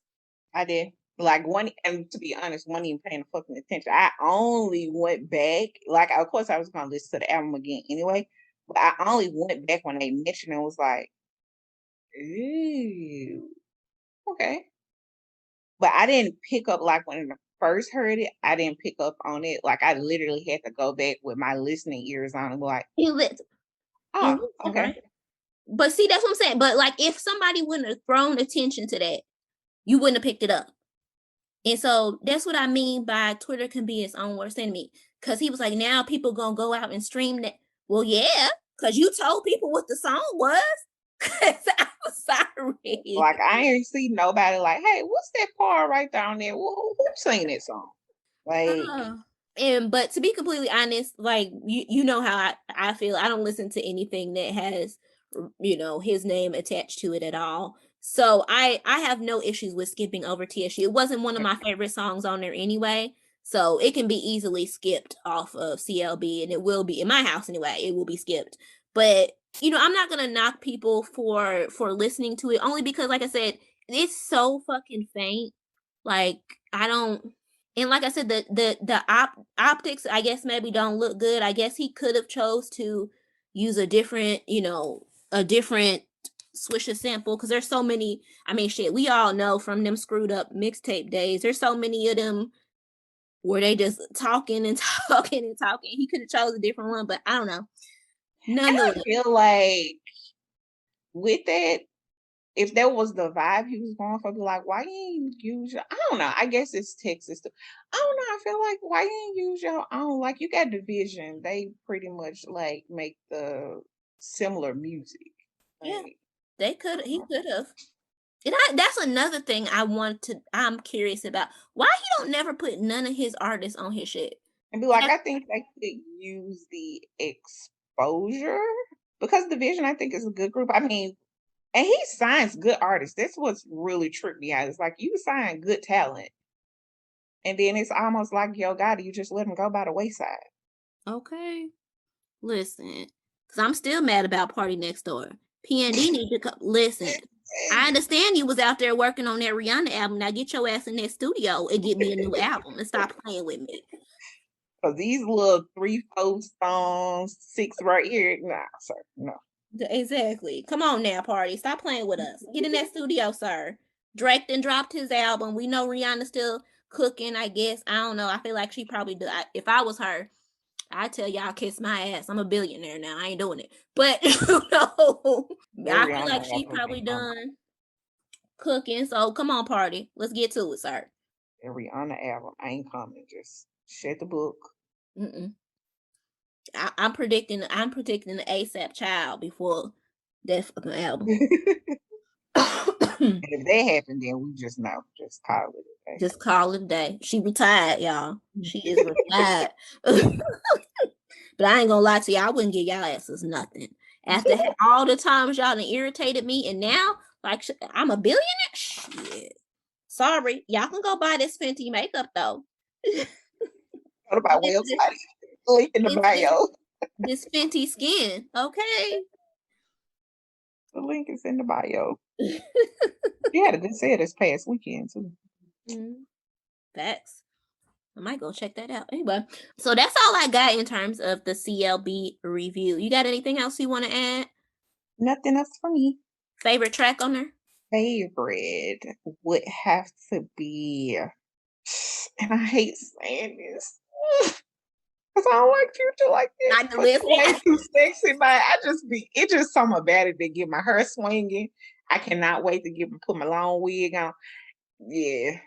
I did. Like, and to be honest, wasn't even paying fucking attention. I only went back, like, of course I was gonna listen to the album again anyway, but I only went back when they mentioned it and was like, ooh, okay. But I didn't pick up, like, when I first heard it, I didn't pick up on it. Like, I literally had to go back with my listening ears on and be like, oh, okay. Right? But see, that's what I'm saying. But like, if somebody wouldn't have thrown attention to that, you wouldn't have picked it up. And so that's what I mean by Twitter can be its own worst enemy. Because he was like, now people gonna go out and stream that. Well, yeah, because you told people what the song was. I'm sorry. Like, I ain't see nobody like, hey, what's that part right down there? Who sang that song? Like, but to be completely honest, like, you know how I feel. I don't listen to anything that has, his name attached to it at all. So I have no issues with skipping over TSU. It wasn't one of my favorite songs on there anyway. So it can be easily skipped off of CLB, and it will be, in my house anyway, it will be skipped. But, I'm not going to knock people for listening to it, only because, like I said, it's so fucking faint. Like, I don't, and like I said, the optics, I guess, maybe don't look good. I guess he could have chose to use a different Swisher sample, because there's so many. I mean, shit, we all know from them screwed up mixtape days, there's so many of them where they just talking and talking and talking. He could have chose a different one, but I don't know. Nonetheless, I feel like with that, if that was the vibe he was going for, be like, why you ain't use your, I don't know, I guess it's Texas too. I don't know, I feel like, why you ain't use your own? Like, you got Division, they pretty much like make the similar music. Like, yeah, he could have. And that's another thing I'm curious about. Why he don't never put none of his artists on his shit? And be like, I think they could use the exposure, because Division, I think, is a good group. I mean, and he signs good artists. That's what's really tricked me out. It's like, you sign good talent, and then it's almost like, yo, God, you just let him go by the wayside. Okay. Listen, because I'm still mad about Party Next Door. PND need to listen. I understand you was out there working on that Rihanna album. Now get your ass in that studio and get me a new album and stop playing with me. Because these little 3-4 songs, 6 right here, nah, sir, no. Exactly. Come on now, Party. Stop playing with us. Get in that studio, sir. Drake then dropped his album. We know Rihanna's still cooking, I guess. I don't know. I feel like she probably do. If I was her, I tell y'all kiss my ass. I'm a billionaire now. I ain't doing it. But I feel like she probably done cooking. So come on, party. Let's get to it, sir. The Rihanna album ain't coming. Just shut the book. Mm-mm. I'm predicting the ASAP Child before that fucking album. And if that happened, then we just know. Just call it a day. Just call it a day. She retired, y'all. She is retired. But I ain't gonna lie to y'all, I wouldn't give y'all asses nothing. After all the times y'all done irritated me, and now, like, I'm a billionaire? Shit. Sorry. Y'all can go buy this Fenty makeup, though. What about website? Link in the bio. This Fenty skin, okay? The link is in the bio. You had a good sale this past weekend, too. Facts. I might go check that out. Anyway, so that's all I got in terms of the CLB review. You got anything else you want to add? Nothing else for me. Favorite track on there? Favorite would have to be, and I hate saying this, because I don't like Future like this. Not the list. Way too sexy, but it's just something about it that get my hair swinging. I cannot wait to put my long wig on. Yeah.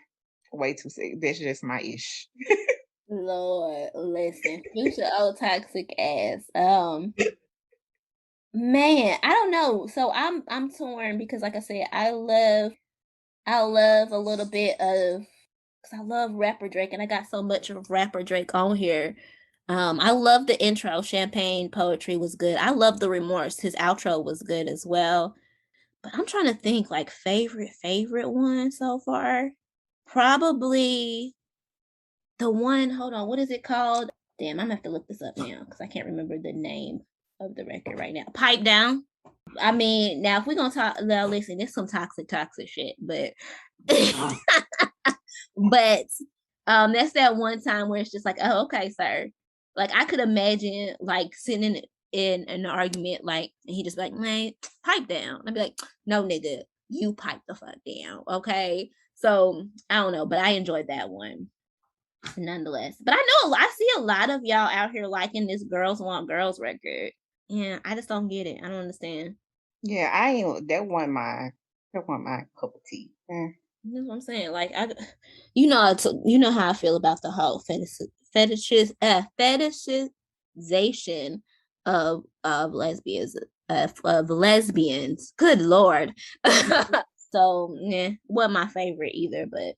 Way too sick. That's just my ish. Lord, listen, Future old toxic ass. Man, I don't know. So I'm torn because, like I said, I love a little bit of, because I love rapper Drake, and I got so much of rapper Drake on here. I love the intro. Champagne Poetry was good. I love the Remorse. His outro was good as well. But I'm trying to think, like, favorite one so far. Probably the one, hold on, what is it called? Damn, I'm gonna have to look this up now because I can't remember the name of the record right now. Pipe Down. I mean, now if we're gonna talk, now listen, there's some toxic shit, but but that's that one time where it's just like, oh, okay, sir. Like, I could imagine like sitting in an argument, like, and he just be like, man, pipe down. I'd be like, no, nigga, you pipe the fuck down, okay? So I don't know, but I enjoyed that one nonetheless. But I know I see a lot of y'all out here liking this Girls Want Girls record. Yeah, I just don't get it. I don't understand. Yeah, I ain't. That wasn't my cup of tea. That's what I'm saying. Like, you know how I feel about the whole fetishization of lesbians, of lesbians. Good Lord. So yeah, wasn't my favorite either, but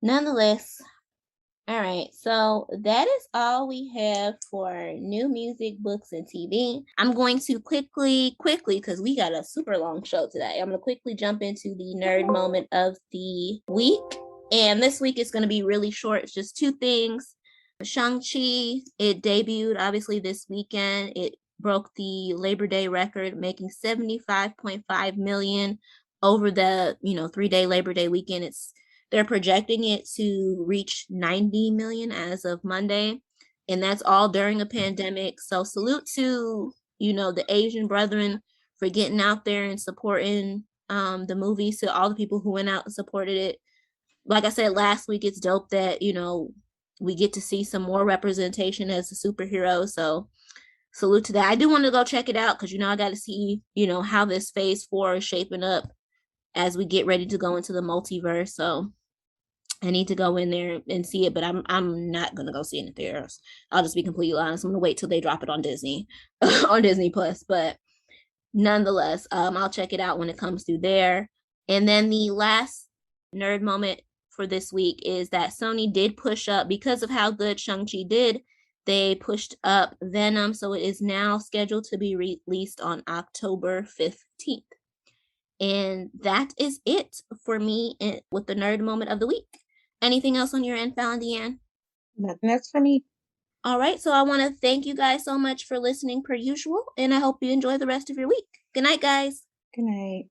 nonetheless. All right, so that is all we have for new music, books, and TV. I'm going to quickly, because we got a super long show today. I'm going to quickly jump into the nerd moment of the week. And this week is going to be really short. It's just two things. Shang-Chi, it debuted obviously this weekend. It broke the Labor Day record, making $75.5 million over the 3-day Labor Day weekend. They're projecting it to reach 90 million as of Monday, and that's all during a pandemic. So salute to the Asian brethren for getting out there and supporting the movies, to all the people who went out and supported it. Like I said last week, it's dope that we get to see some more representation as a superhero. So salute to that. I do want to go check it out because I got to see how this phase 4 is shaping up as we get ready to go into the multiverse. So I need to go in there and see it, but I'm not gonna go see anything else. I'll just be completely honest. I'm gonna wait till they drop it on Disney, on Disney Plus. But nonetheless, I'll check it out when it comes through there. And then the last nerd moment for this week is that Sony did push up, because of how good Shang-Chi did. They pushed up Venom, so it is now scheduled to be released on October 15th. And that is it for me with the nerd moment of the week. Anything else on your end, Falan DeAnn? Nothing else for me. All right, so I want to thank you guys so much for listening per usual, and I hope you enjoy the rest of your week. Good night, guys. Good night.